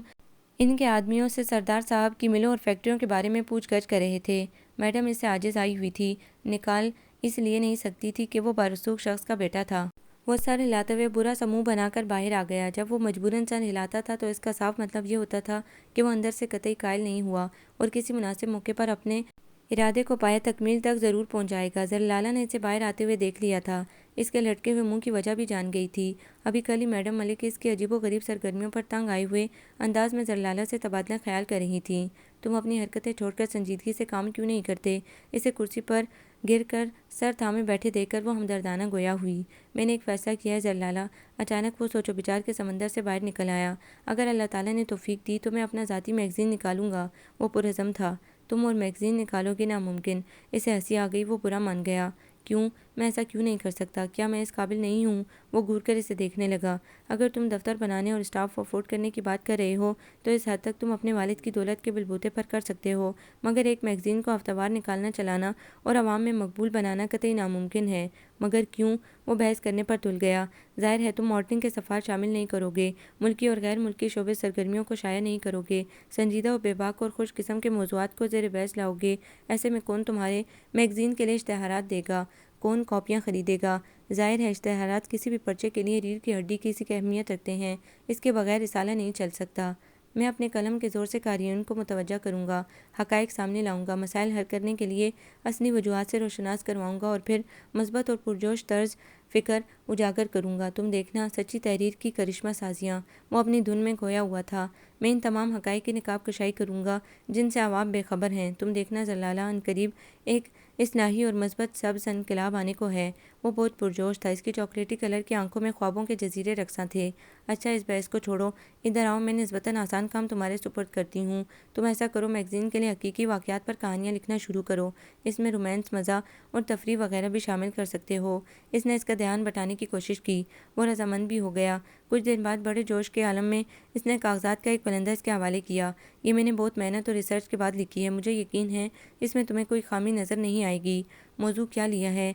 A: ان کے آدمیوں سے سردار صاحب کی ملوں اور فیکٹریوں کے بارے میں پوچھ گچھ کر رہے تھے۔ میڈم اس سے عاجز آئی ہوئی تھی۔ نکال اس لیے نہیں سکتی تھی کہ وہ بارسوخ شخص کا بیٹا تھا۔ وہ سر ہلاتے ہوئے برا سا منہ بنا کر باہر آ گیا۔ جب وہ مجبوراً سر ہلاتا تھا تو اس کا صاف مطلب یہ ہوتا تھا کہ وہ اندر سے قطعی قائل نہیں ہوا اور کسی مناسب موقع پر اپنے ارادے کو پایہ تکمیل تک ضرور پہنچ جائے گا۔ ذرلالہ نے اسے باہر آتے ہوئے دیکھ لیا تھا۔ اس کے لٹکے ہوئے منہ کی وجہ بھی جان گئی تھی۔ ابھی کل ہی میڈم ملک اس کی عجیب و غریب سرگرمیوں پر تنگ آئے ہوئے انداز میں ذرلالہ سے تبادلہ خیال کر رہی تھیں۔ تم اپنی حرکتیں چھوڑ کر سنجیدگی سے کام کیوں نہیں کرتے؟ اسے کرسی پر گر کر سر تھامے بیٹھے دیکھ کر وہ ہمدردانہ گویا ہوئی۔ میں نے ایک فیصلہ کیا ہے ذرلالہ۔ اچانک وہ سوچ و بچار کے سمندر سے باہر نکل آیا۔ اگر اللہ تعالیٰ نے توفیق دی تو میں اپنا ذاتی میگزین نکالوں گا۔ وہ پرعزم تھا۔ تم اور میگزین نکالو گے؟ ناممکن۔ اسے ہنسی آ گئی۔ وہ برا مان گیا۔ کیوں؟ میں ایسا کیوں نہیں کر سکتا؟ کیا میں اس قابل نہیں ہوں؟ وہ گھور کر اسے دیکھنے لگا۔ اگر تم دفتر بنانے اور اسٹاف افورڈ کرنے کی بات کر رہے ہو تو اس حد تک تم اپنے والد کی دولت کے بلبوتے پر کر سکتے ہو، مگر ایک میگزین کو ہفتہ وار نکالنا، چلانا اور عوام میں مقبول بنانا قطعی ناممکن ہے۔ مگر کیوں؟ وہ بحث کرنے پر تل گیا۔ ظاہر ہے تم ماڈلنگ کے صفحات شامل نہیں کرو گے، ملکی اور غیر ملکی شعبے سرگرمیوں کو شائع نہیں کرو گے، سنجیدہ اور بے باک اور خوش قسم کے موضوعات کو زیر بحث لاؤ گے۔ ایسے میں کون تمہارے میگزین کے لیے اشتہارات دے گا؟ کون کاپیاں خریدے گا؟ ظاہر ہے اشتہارات کسی بھی پرچے کے لیے ریڑھ کی ہڈی کی سی اہمیت رکھتے ہیں۔ اس کے بغیر رسالہ نہیں چل سکتا۔ میں اپنے قلم کے زور سے قارئین کو متوجہ کروں گا، حقائق سامنے لاؤں گا، مسائل حل کرنے کے لیے اصلی وجوہات سے روشناس کرواؤں گا اور پھر مثبت اور پرجوش طرز فکر اجاگر کروں گا۔ تم دیکھنا، سچی تحریر کی کرشمہ سازیاں۔ وہ اپنی دھن میں کھویا ہوا تھا۔ میں ان تمام حقائق کی نقاب کشائی کروں گا جن سے عوام بے خبر ہیں۔ تم دیکھنا ذرلالہ، عنقریب ایک اصلاحی اور مثبت سبز انقلاب آنے کو ہے۔ وہ بہت پرجوش تھا۔ اس کی چاکلیٹی کلر کی آنکھوں میں خوابوں کے جزیرے رقصاں تھے۔ اچھا اس بحث کو چھوڑو، ادھر آؤ، میں نسبتاً آسان کام تمہارے سپرد کرتی ہوں۔ تم ایسا کرو، میگزین کے لیے حقیقی واقعات پر کہانیاں لکھنا شروع کرو۔ اس میں رومانس، مزاح اور تفریح وغیرہ بھی شامل کر سکتے ہو۔ اس نے اس کا دھیان بٹانے کی کوشش کی۔ وہ رضامند بھی ہو گیا۔ کچھ دن بعد بڑے جوش کے عالم میں اس نے کاغذات کا ایک بلندہ اس کے حوالے کیا۔ یہ میں نے بہت محنت اور ریسرچ کے بعد لکھی ہے۔ مجھے یقین ہے اس میں تمہیں کوئی خامی نظر نہیں آئے گی۔ موضوع کیا لیا ہے؟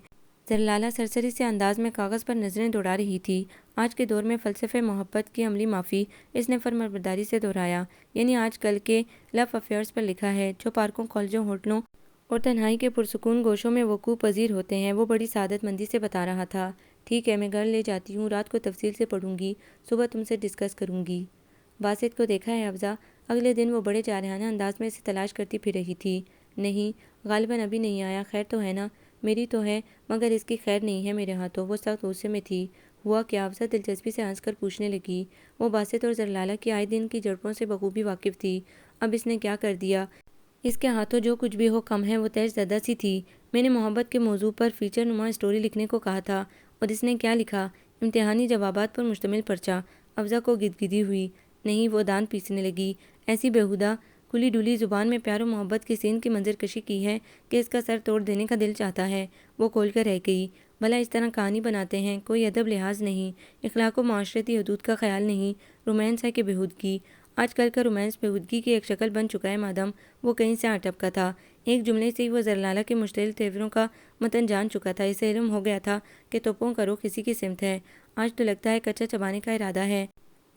A: ذرلالہ سرسری سے انداز میں کاغذ پر نظریں دوڑا رہی تھی۔ آج کے دور میں فلسفہ محبت کی عملی معافی، اس نے فرمانبرداری سے دہرایا۔ یعنی آج کل کے لو افیئرز پر لکھا ہے، جو پارکوں، کالجوں، ہوٹلوں اور تنہائی کے پرسکون گوشوں میں وقوع پذیر ہوتے ہیں۔ وہ بڑی سعادت مندی سے بتا رہا تھا۔ ٹھیک ہے، میں گھر لے جاتی ہوں، رات کو تفصیل سے پڑھوں گی، صبح تم سے ڈسکس کروں گی۔ باسط کو دیکھا ہے افزا؟ اگلے دن وہ بڑے جارحانہ انداز میں اسے تلاش کرتی پھر رہی تھی۔ نہیں، غالباً ابھی نہیں آیا۔ خیر تو ہے نا؟ میری تو ہے، مگر اس کی خیر نہیں ہے میرے ہاتھوں۔ وہ سخت غصے میں تھی۔ ہوا کیا؟ افزا دلچسپی سے ہنس کر پوچھنے لگی۔ وہ باسط اور ذرلالہ کی آئے دن کی جھڑپوں سے بخوبی واقف تھی۔ اب اس نے کیا کر دیا؟ اس کے ہاتھوں جو کچھ بھی ہو کم ہے۔ وہ تیش زدہ سی تھی۔ میں نے محبت کے موضوع پر فیچر نما اسٹوری لکھنے کو کہا تھا، اور اس نے کیا لکھا؟ امتحانی جوابات پر مشتمل پرچہ۔ افزا کو گدگدی ہوئی۔ نہیں، وہ دانت پیسنے لگی۔ ایسی بیہودہ کھلی ڈلی زبان میں پیار و محبت کی سین کی منظر کشی کی ہے کہ اس کا سر توڑ دینے کا دل چاہتا ہے۔ وہ کھول کر رہ گئی۔ بھلا اس طرح کہانی بناتے ہیں؟ کوئی ادب لحاظ نہیں، اخلاق و معاشرتی حدود کا خیال نہیں، رومانس ہے کہ بےہودگی؟ آج کل کا رومانس بےہودگی کی ایک شکل بن چکا ہے مادام وہ کہیں سے اٹپ کا تھا۔ ایک جملے سے ہی وہ زرلالہ کے مشتعل تیوروں کا متن جان چکا تھا۔ اسے علم ہو گیا تھا کہ توپوں کا رخ کسی کی سمت ہے۔ آج تو لگتا ہے کچا چبانے کا ارادہ ہے۔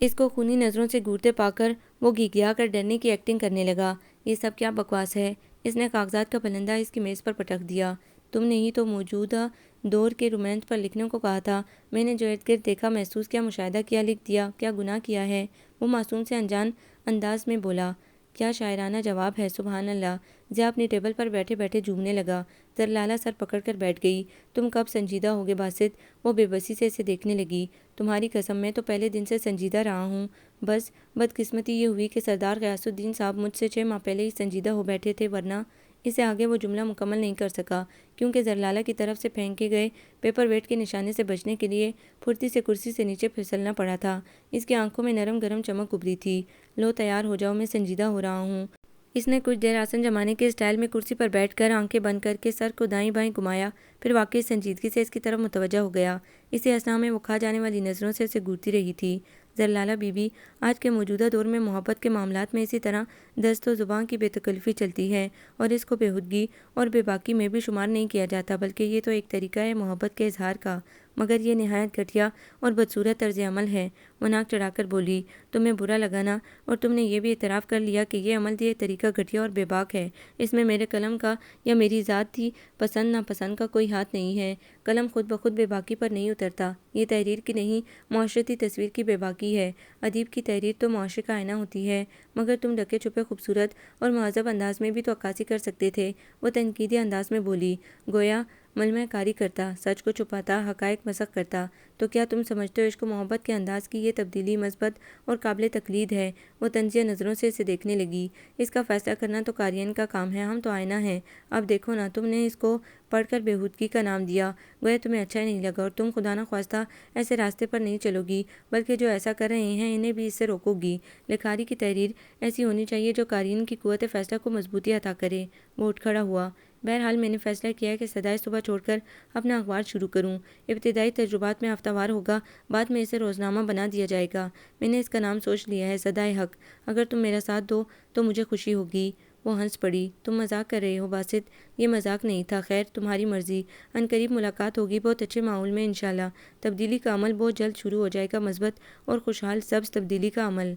A: اس کو خونی نظروں سے گھورتے پا کر وہ گھگھیا کر ڈرنے کی ایکٹنگ کرنے لگا۔ یہ سب کیا بکواس ہے؟ اس نے کاغذات کا پلندہ اس کی میز پر پٹک دیا۔ تم نے ہی تو موجودہ دور کے رومانس پر لکھنے کو کہا تھا۔ میں نے جو ارد گرد دیکھا، محسوس کیا، مشاہدہ کیا، لکھ دیا۔ کیا گناہ کیا ہے؟ وہ معصوم سے انجان انداز میں بولا۔ کیا شاعرانہ جواب ہے! سبحان اللہ! ضیاء اپنی ٹیبل پر بیٹھے بیٹھے جھومنے لگا۔ زرلالہ سر پکڑ کر بیٹھ گئی۔ تم کب سنجیدہ ہوگے باسط؟ وہ بے بسی سے اسے دیکھنے لگی۔ تمہاری قسم، میں تو پہلے دن سے سنجیدہ رہا ہوں۔ بس بدقسمتی یہ ہوئی کہ سردار غیاث الدین صاحب مجھ سے 6 ماہ پہلے ہی سنجیدہ ہو بیٹھے تھے، ورنہ… اس سے آگے وہ جملہ مکمل نہیں کر سکا، کیونکہ زرلالہ کی طرف سے پھینکے گئے پیپر ویٹ کے نشانے سے بچنے کے لیے پھرتی سے کرسی سے نیچے پھسلنا پڑا تھا۔ اس کی آنکھوں میں نرم گرم چمک ابھری تھی۔ لو تیار ہو جاؤ، میں سنجیدہ ہو رہا ہوں۔ اس نے کچھ دیر آسن جمانے کے اسٹائل میں کرسی پر بیٹھ کر آنکھیں بند کر کے سر کو دائیں بائیں گھمایا، پھر واقعی سنجیدگی سے اس کی طرف متوجہ ہو گیا۔ اسی اثنا میں وہ کھا جانے والی نظروں سے اسے گھورتی رہی تھی۔ زرلالہ بی بی، آج کے موجودہ دور میں محبت کے معاملات میں اسی طرح دست و زباں کی بے تکلفی چلتی ہے، اور اس کو بےہودگی اور بے باکی میں بھی شمار نہیں کیا جاتا، بلکہ یہ تو ایک طریقہ ہے محبت کے اظہار کا، مگر یہ نہایت گھٹیا اور بدصورت طرز عمل ہے۔ وہ ناک چڑھا کر بولی۔ تمہیں برا لگا نا؟ اور تم نے یہ بھی اعتراف کر لیا کہ یہ عمل، یہ طریقہ گھٹیا اور بے باک ہے۔ اس میں میرے قلم کا یا میری ذاتی پسند ناپسند کا کوئی ہاتھ نہیں ہے۔ قلم خود بخود بے باکی پر نہیں اترتا۔ یہ تحریر کی نہیں، معاشرتی تصویر کی بے باکی ہے۔ ادیب کی تحریر تو معاشرے کا آئینہ ہوتی ہے، مگر تم ڈھکے چھپے خوبصورت اور مہذب انداز میں بھی تو عکاسی کر سکتے تھے۔ وہ تنقیدی انداز میں بولی، گویا ملمح کاری کرتا، سچ کو چھپاتا، حقائق مسخ کرتا۔ تو کیا تم سمجھتے ہو عشق و محبت کے انداز کی یہ تبدیلی مثبت اور قابل تقلید ہے؟ وہ طنزیہ نظروں سے اسے دیکھنے لگی۔ اس کا فیصلہ کرنا تو قارئین کا کام ہے، ہم تو آئینہ ہیں۔ اب دیکھو نا، تم نے اس کو پڑھ کر بےہودگی کا نام دیا، گویا تمہیں اچھا ہی نہیں لگا، اور تم خدا نخواستہ ایسے راستے پر نہیں چلو گی، بلکہ جو ایسا کر رہے ہیں انہیں بھی اس سے روکو گی۔ لکھاری کی تحریر ایسی ہونی چاہیے جو قارئین کی قوت فیصلہ کو مضبوطی عطا کرے۔ وہ اٹھ کھڑا ہوا۔ بہرحال میں نے فیصلہ کیا ہے کہ صدائے صبح چھوڑ کر اپنا اخبار شروع کروں۔ ابتدائی تجربات میں ہفتہ وار ہوگا، بعد میں اسے روزنامہ بنا دیا جائے گا۔ میں نے اس کا نام سوچ لیا ہے، صدائے حق۔ اگر تم میرا ساتھ دو تو مجھے خوشی ہوگی۔ وہ ہنس پڑی۔ تم مذاق کر رہے ہو باسط؟ یہ مذاق نہیں تھا۔ خیر، تمہاری مرضی۔ عنقریب ملاقات ہوگی، بہت اچھے ماحول میں انشاءاللہ۔ تبدیلی کا عمل بہت جلد شروع ہو جائے گا، مثبت اور خوشحال سبز تبدیلی کا عمل۔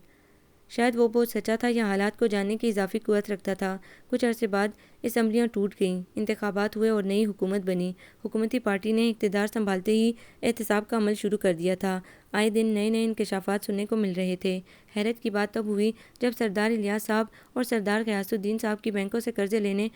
A: شاید وہ بہت سچا تھا یا حالات کو جاننے کی اضافی قوت رکھتا تھا۔ کچھ عرصے بعد اسمبلیاں ٹوٹ گئیں، انتخابات ہوئے اور نئی حکومت بنی۔ حکومتی پارٹی نے اقتدار سنبھالتے ہی احتساب کا عمل شروع کر دیا تھا۔ آئے دن نئے نئے انکشافات سننے کو مل رہے تھے۔ حیرت کی بات تب ہوئی جب سردار الیاس صاحب اور سردار غیاث الدین صاحب کی بینکوں سے قرضے لینے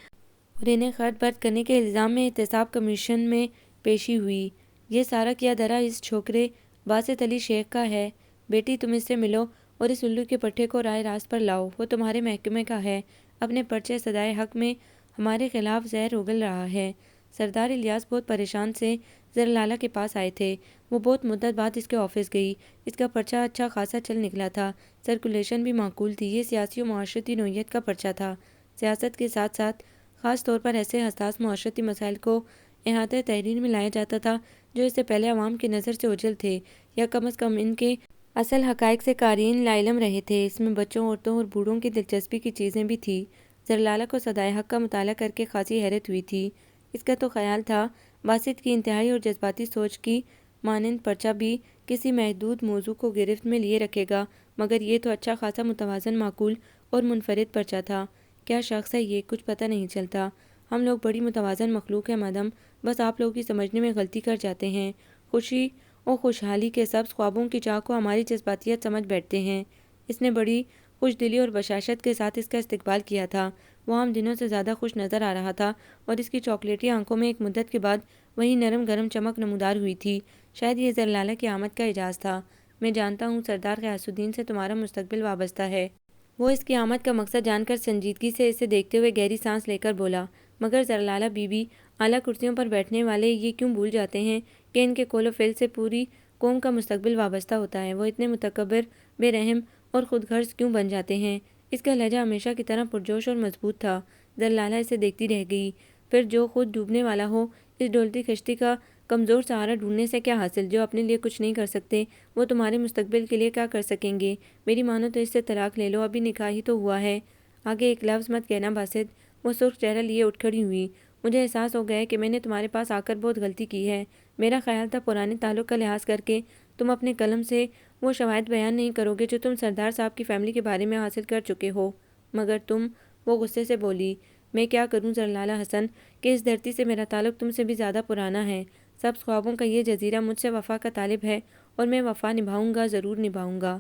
A: اور انہیں خرد برد کرنے کے الزام میں احتساب کمیشن میں پیشی ہوئی۔ یہ سارا کیا دھرا اس چھوکرے باسط علی شیخ کا ہے۔ بیٹی، تم اس سے ملو اور اس الو کے پٹھے کو رائے راست پر لاؤ۔ وہ تمہارے محکمے کا ہے، اپنے پرچے صدائے حق میں ہمارے خلاف زہر اگل رہا ہے۔ سردار الیاس بہت پریشان سے زرلالہ کے پاس آئے تھے۔ وہ بہت مدت بعد اس کے آفس گئی۔ اس کا پرچہ اچھا خاصا چل نکلا تھا، سرکولیشن بھی معقول تھی۔ یہ سیاسی و معاشرتی نوعیت کا پرچہ تھا۔ سیاست کے ساتھ ساتھ خاص طور پر ایسے حساس معاشرتی مسائل کو احاطۂ تحریر میں لایا جاتا تھا جو اس سے پہلے عوام کی نظر سے اوجھل تھے، یا کم از کم ان کے اصل حقائق سے قارئین لاعلم رہے تھے۔ اس میں بچوں، عورتوں اور بوڑھوں کی دلچسپی کی چیزیں بھی تھیں۔ زرلالہ کو صدائے حق کا مطالعہ کر کے خاصی حیرت ہوئی تھی۔ اس کا تو خیال تھا باسط کی انتہائی اور جذباتی سوچ کی مانند پرچہ بھی کسی محدود موضوع کو گرفت میں لیے رکھے گا، مگر یہ تو اچھا خاصا متوازن، معقول اور منفرد پرچہ تھا۔ کیا شخص ہے یہ، کچھ پتہ نہیں چلتا۔ ہم لوگ بڑی متوازن مخلوق ہیں مادام، بس آپ لوگ ہی سمجھنے میں غلطی کر جاتے ہیں۔ خوشی اور خوشحالی کے سبز خوابوں کی چاہ کو ہماری جذباتیت سمجھ بیٹھتے ہیں۔ اس نے بڑی خوش دلی اور بشاشت کے ساتھ اس کا استقبال کیا تھا۔ وہ عام دنوں سے زیادہ خوش نظر آ رہا تھا، اور اس کی چاکلیٹی آنکھوں میں ایک مدت کے بعد وہی نرم گرم چمک نمودار ہوئی تھی۔ شاید یہ زرلالہ کی آمد کا اعزاز تھا۔ میں جانتا ہوں سردار غیاث الدین سے تمہارا مستقبل وابستہ ہے۔ وہ اس کی آمد کا مقصد جان کر سنجیدگی سے اسے دیکھتے ہوئے گہری سانس لے کر بولا، مگر زرلالہ بی بی، اعلیٰ کرسیوں پر بیٹھنے والے یہ کیوں بھول جاتے ہیں کہ ان کے قول و فعل سے پوری قوم کا مستقبل وابستہ ہوتا ہے؟ وہ اتنے متکبر، بے رحم اور خود غرض کیوں بن جاتے ہیں؟ اس کا لہجہ ہمیشہ کی طرح پرجوش اور مضبوط تھا۔ زرلالہ اسے دیکھتی رہ گئی۔ پھر جو خود ڈوبنے والا ہو، اس ڈولتی کشتی کا کمزور سہارا ڈھونڈنے سے کیا حاصل؟ جو اپنے لیے کچھ نہیں کر سکتے وہ تمہارے مستقبل کے لیے کیا کر سکیں گے؟ میری مانو تو اس سے طلاق لے لو، ابھی نکاح ہی تو ہوا ہے۔ آگے ایک لفظ مت کہنا باسط۔ وہ سرخ چہرہ لیے اٹھ کھڑی ہوئی۔ مجھے احساس ہو گیا کہ میں نے تمہارے پاس آ کر بہت غلطی کی ہے۔ میرا خیال تھا پرانے تعلق کا لحاظ کر کے تم اپنے قلم سے وہ شواہد بیان نہیں کرو گے جو تم سردار صاحب کی فیملی کے بارے میں حاصل کر چکے ہو، مگر تم… وہ غصے سے بولی۔ میں کیا کروں زرلالہ حسن کہ اس دھرتی سے میرا تعلق تم سے بھی زیادہ پرانا ہے۔ سبز خوابوں کا یہ جزیرہ مجھ سے وفا کا طالب ہے اور میں وفا نبھاؤں گا، ضرور نبھاؤں گا۔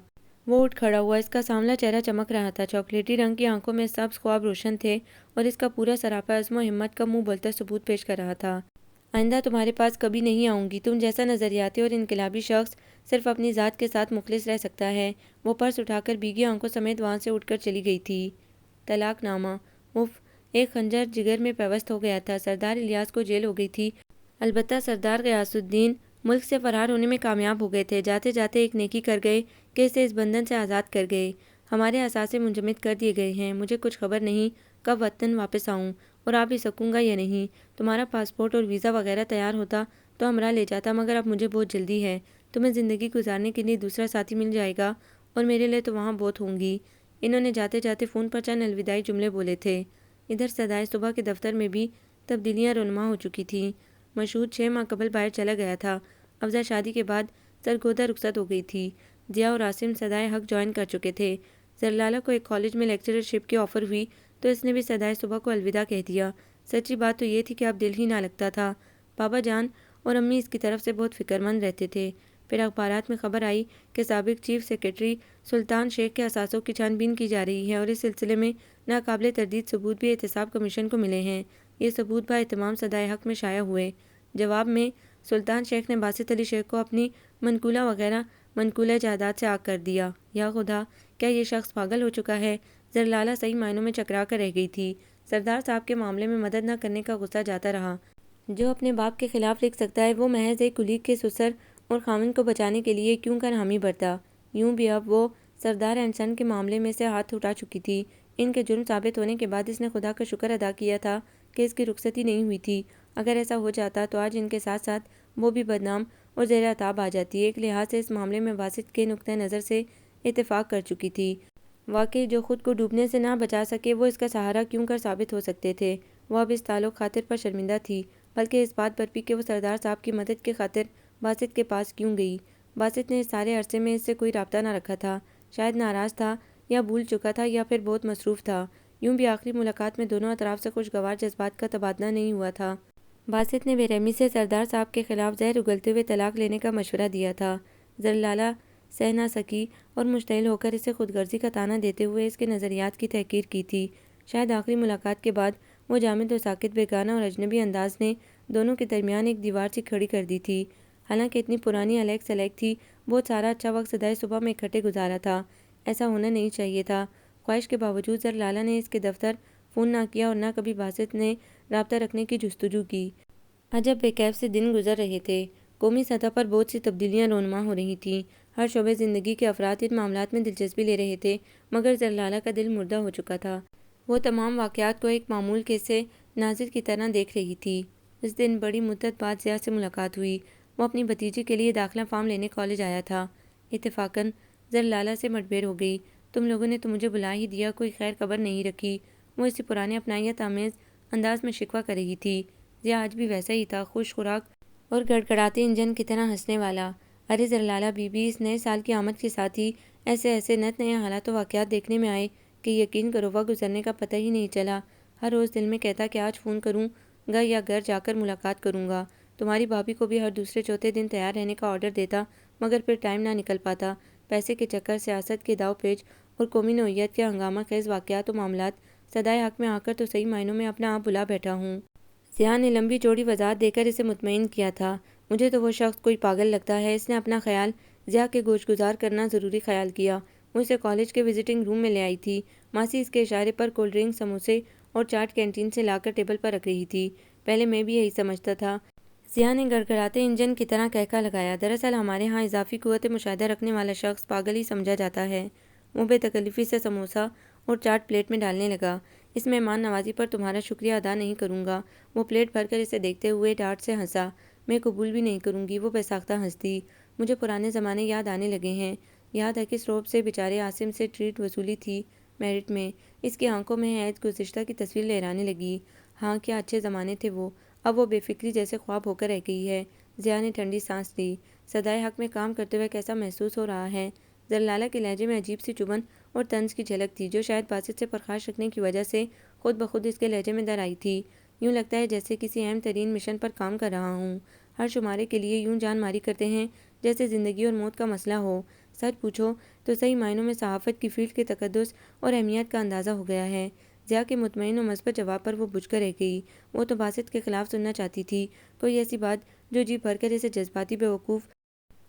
A: وہ اٹھ کھڑا ہوا۔ اس کا سانولا چہرہ چمک رہا تھا، چاکلیٹی رنگ کی آنکھوں میں سبز خواب روشن تھے اور اس کا پورا سراپا عزم و ہمت کا منہ بولتا ثبوت پیش کر رہا تھا۔ آئندہ تمہارے پاس کبھی نہیں آؤں گی۔ تم جیسا نظریاتی اور انقلابی شخص صرف اپنی ذات کے ساتھ مخلص رہ سکتا ہے۔ وہ پرس اٹھا کر بھیگی آنکھوں سمیت وہاں سے اٹھ کر چلی گئی تھی۔ طلاق نامہ۔ اف، ایک خنجر جگر میں پیوست ہو گیا تھا۔ سردار الیاس کو جیل ہو گئی تھی، البتہ سردار غیاث الدین ملک سے فرار ہونے میں کامیاب ہو گئے تھے۔ جاتے جاتے ایک نیکی کر گئے کہ اسے اس بندھن سے آزاد کر گئے۔ ہمارے اثاثے منجمد کر دیے گئے ہیں۔ مجھے کچھ خبر نہیں کب وطن واپس آؤں اور آ بھی سکوں گا یا نہیں۔ تمہارا پاسپورٹ اور ویزا وغیرہ تیار ہوتا تو ہمراہ لے جاتا، مگر اب مجھے بہت جلدی ہے۔ تمہیں زندگی گزارنے کے لیے دوسرا ساتھی مل جائے گا اور میرے لیے تو وہاں بہت ہوں گی۔ انہوں نے جاتے جاتے فون پر چند الوداعی جملے بولے تھے۔ ادھر صدائے صبح کے دفتر میں بھی تبدیلیاں رونما ہو چکی تھیں۔ مشہود 6 ماہ قبل باہر چلا گیا تھا۔ افضل شادی کے بعد سرگودہ رخصت ہو گئی تھی۔ ضیاء اور عاصم صدائے حق جوائن کر چکے تھے۔ زرلالہ کو ایک کالج میں لیکچررشپ کی آفر ہوئی تو اس نے بھی صدائے صبح کو الوداع کہہ دیا۔ سچی بات تو یہ تھی کہ اب دل ہی نہ لگتا تھا۔ بابا جان اور امی اس کی طرف سے بہت فکر مند رہتے تھے۔ پھر اخبارات میں خبر آئی کہ سابق چیف سیکرٹری سلطان شیخ کے اثاثوں کی چھان بین کی جا رہی ہے اور اس سلسلے میں ناقابل تردید ثبوت بھی احتساب کمیشن کو ملے ہیں۔ یہ ثبوت با اہتمام صدائے حق میں شائع ہوئے۔ جواب میں سلطان شیخ نے باسط علی شیخ کو اپنی منقولہ وغیرہ منقولہ جائیداد سے آگ کر دیا۔ یا خدا، کیا یہ شخص پاگل ہو چکا ہے؟ زرلالہ صحیح معنوں میں چکرا کر رہ گئی تھی۔ سردار صاحب کے معاملے میں مدد نہ کرنے کا غصہ جاتا رہا۔ جو اپنے باپ کے خلاف لکھ سکتا ہے وہ محض ایک کلیگ کے سسر اور خاوند کو بچانے کے لیے کیوں کر حامی بھرتا؟ یوں بھی اب وہ سردار اینڈ سن کے معاملے میں سے ہاتھ اٹھا چکی تھی۔ ان کے جرم ثابت ہونے کے بعد اس نے خدا کا شکر ادا کیا تھا کہ اس کی رخصتی نہیں ہوئی تھی۔ اگر ایسا ہو جاتا تو آج ان کے ساتھ ساتھ وہ بھی بدنام اور زیر عتاب آ جاتی۔ ایک لحاظ سے اس معاملے میں باسط کے نقطہ نظر سے اتفاق کر چکی تھی۔ واقعی جو خود کو ڈوبنے سے نہ بچا سکے وہ اس کا سہارا کیوں کر ثابت ہو سکتے تھے؟ وہ اب اس تعلق خاطر پر شرمندہ تھی، بلکہ اس بات پر بھی کہ وہ سردار صاحب کی مدد کے خاطر باسط کے پاس کیوں گئی۔ باسط نے اس سارے عرصے میں اس سے کوئی رابطہ نہ رکھا تھا۔ شاید ناراض تھا یا بھول چکا تھا یا پھر بہت مصروف تھا۔ یوں بھی آخری ملاقات میں دونوں اطراف سے خوشگوار جذبات کا تبادلہ نہیں ہوا تھا۔ باسط نے بے رحمی سے سردار صاحب کے خلاف زہر اگلتے ہوئے طلاق لینے کا مشورہ دیا تھا۔ زرلالہ سہ نہ سکی اور مشتعل ہو کر اسے خود غرضی کا طعنہ دیتے ہوئے اس کے نظریات کی تحقیر کی تھی۔ شاید آخری ملاقات کے بعد وہ جامد و ساکت بیگانہ اور اجنبی انداز نے دونوں کے درمیان ایک دیوار سی کھڑی کر دی تھی۔ حالانکہ اتنی پرانی علیق سلیق تھی، بہت سارا اچھا وقت صدائے صبح میں اکٹھے گزارا تھا۔ ایسا ہونا نہیں چاہیے تھا۔ خواہش کے باوجود زرلالہ نے اس کے دفتر فون نہ کیا اور نہ کبھی باسط نے رابطہ رکھنے کی جستجو کی۔ عجب بے کیف سے دن گزر رہے تھے۔ قومی سطح پر بہت سی تبدیلیاں رونما ہو رہی تھیں۔ ہر شعبے زندگی کے افراد ان معاملات میں دلچسپی لے رہے تھے، مگر زرلالہ کا دل مردہ ہو چکا تھا۔ وہ تمام واقعات کو ایک معمول قصے ناظر کی طرح دیکھ رہی تھی۔ اس دن بڑی مدت بعد ضیاء سے ملاقات ہوئی۔ وہ اپنی بھتیجی کے لیے داخلہ فارم لینے کالج آیا تھا۔ اتفاقاً زرلالہ سے مٹبھیر ہو گئی۔ تم لوگوں نے تو مجھے بلا ہی دیا، کوئی خیر خبر نہیں رکھی۔ وہ اسی پرانے اپنائیت آمیز انداز میں شکوہ کر رہی تھی۔ ضیاء آج بھی ویسا ہی تھا، خوش خوراک اور گڑگڑاتے انجن کی طرح ہنسنے والا۔ ارے زرلالہ بی بی، اس نئے سال کی آمد کے ساتھ ہی ایسے نت نئے حالات و واقعات دیکھنے میں آئے کہ یقین کرو وقت گزرنے کا پتہ ہی نہیں چلا۔ ہر روز دل میں کہتا کہ آج فون کروں گا یا گھر جا کر ملاقات کروں گا۔ تمہاری بھابھی کو بھی ہر دوسرے چوتھے دن تیار رہنے کا آرڈر دیتا، مگر پھر ٹائم نہ نکل پاتا۔ پیسے کے چکر، سیاست کے داؤ پیچ اور قومی نوعیت کے ہنگامہ خیز واقعات و معاملات، صدائے حق میں آ کر تو صحیح معنوں میں اپنا آپ بھلا بیٹھا ہوں۔ ضیاء نے لمبی چوڑی وضاحت دے کر اسے مطمئن کیا تھا۔ مجھے تو وہ شخص کوئی پاگل لگتا ہے۔ اس نے اپنا خیال ضیاء کے گوش گزار کرنا ضروری خیال کیا۔ وہ اسے کالج کے وزٹنگ روم میں لے آئی تھی۔ ماسی اس کے اشارے پر کولڈ ڈرنک، سموسے اور چاٹ کینٹین سے لا کر ٹیبل پر رکھ رہی تھی۔ پہلے میں بھی یہی سمجھتا تھا، ضیاء نے گڑگڑاتے انجن کی طرح کہکا لگایا۔ دراصل ہمارے ہاں اضافی قوت مشاہدہ رکھنے والا شخص پاگل ہی سمجھا جاتا ہے۔ وہ بے تکلفی سے سموسہ اور چاٹ پلیٹ میں ڈالنے لگا۔ اس مہمان نوازی پر تمہارا شکریہ ادا نہیں کروں گا۔ وہ پلیٹ بھر کر اسے دیکھتے ہوئے ڈاٹ سے ہنسا۔ میں قبول بھی نہیں کروں گی۔ وہ بے ساختہ ہنس دی۔ مجھے پرانے زمانے یاد آنے لگے ہیں۔ یاد ہے کس روب سے بیچارے عاصم سے ٹریٹ وصولی تھی میرٹ میں۔ اس کی آنکھوں میں عید گزشتہ کی تصویر لہرانے لگی۔ ہاں کیا اچھے زمانے تھے وہ، اب وہ بے فکری جیسے خواب ہو کر رہ گئی ہے۔ ضیاء نے ٹھنڈی سانس لی۔ صدائے حق میں کام کرتے ہوئے کیسا محسوس ہو رہا ہے؟ زلالہ کے لہجے میں عجیب سی چبھن اور طنز کی جھلک تھی جو شاید باسط سے پرخاش رکھنے کی وجہ سے خود بخود اس کے لہجے میں در آئی تھی۔ یوں لگتا ہے جیسے کسی اہم ترین مشن پر کام کر رہا ہوں، ہر شمارے کے لیے یوں جان ماری کرتے ہیں جیسے زندگی اور موت کا مسئلہ ہو۔ سچ پوچھو تو صحیح معنوں میں صحافت کی فیلڈ کے تقدس اور اہمیت کا اندازہ ہو گیا ہے۔ ضیاء کے مطمئن اور مثبت جواب پر وہ بجھ کر رہ گئی۔ وہ تو باسط کے خلاف سننا چاہتی تھی، کوئی ایسی بات جو جی بھر کر اسے جذباتی، بیوقوف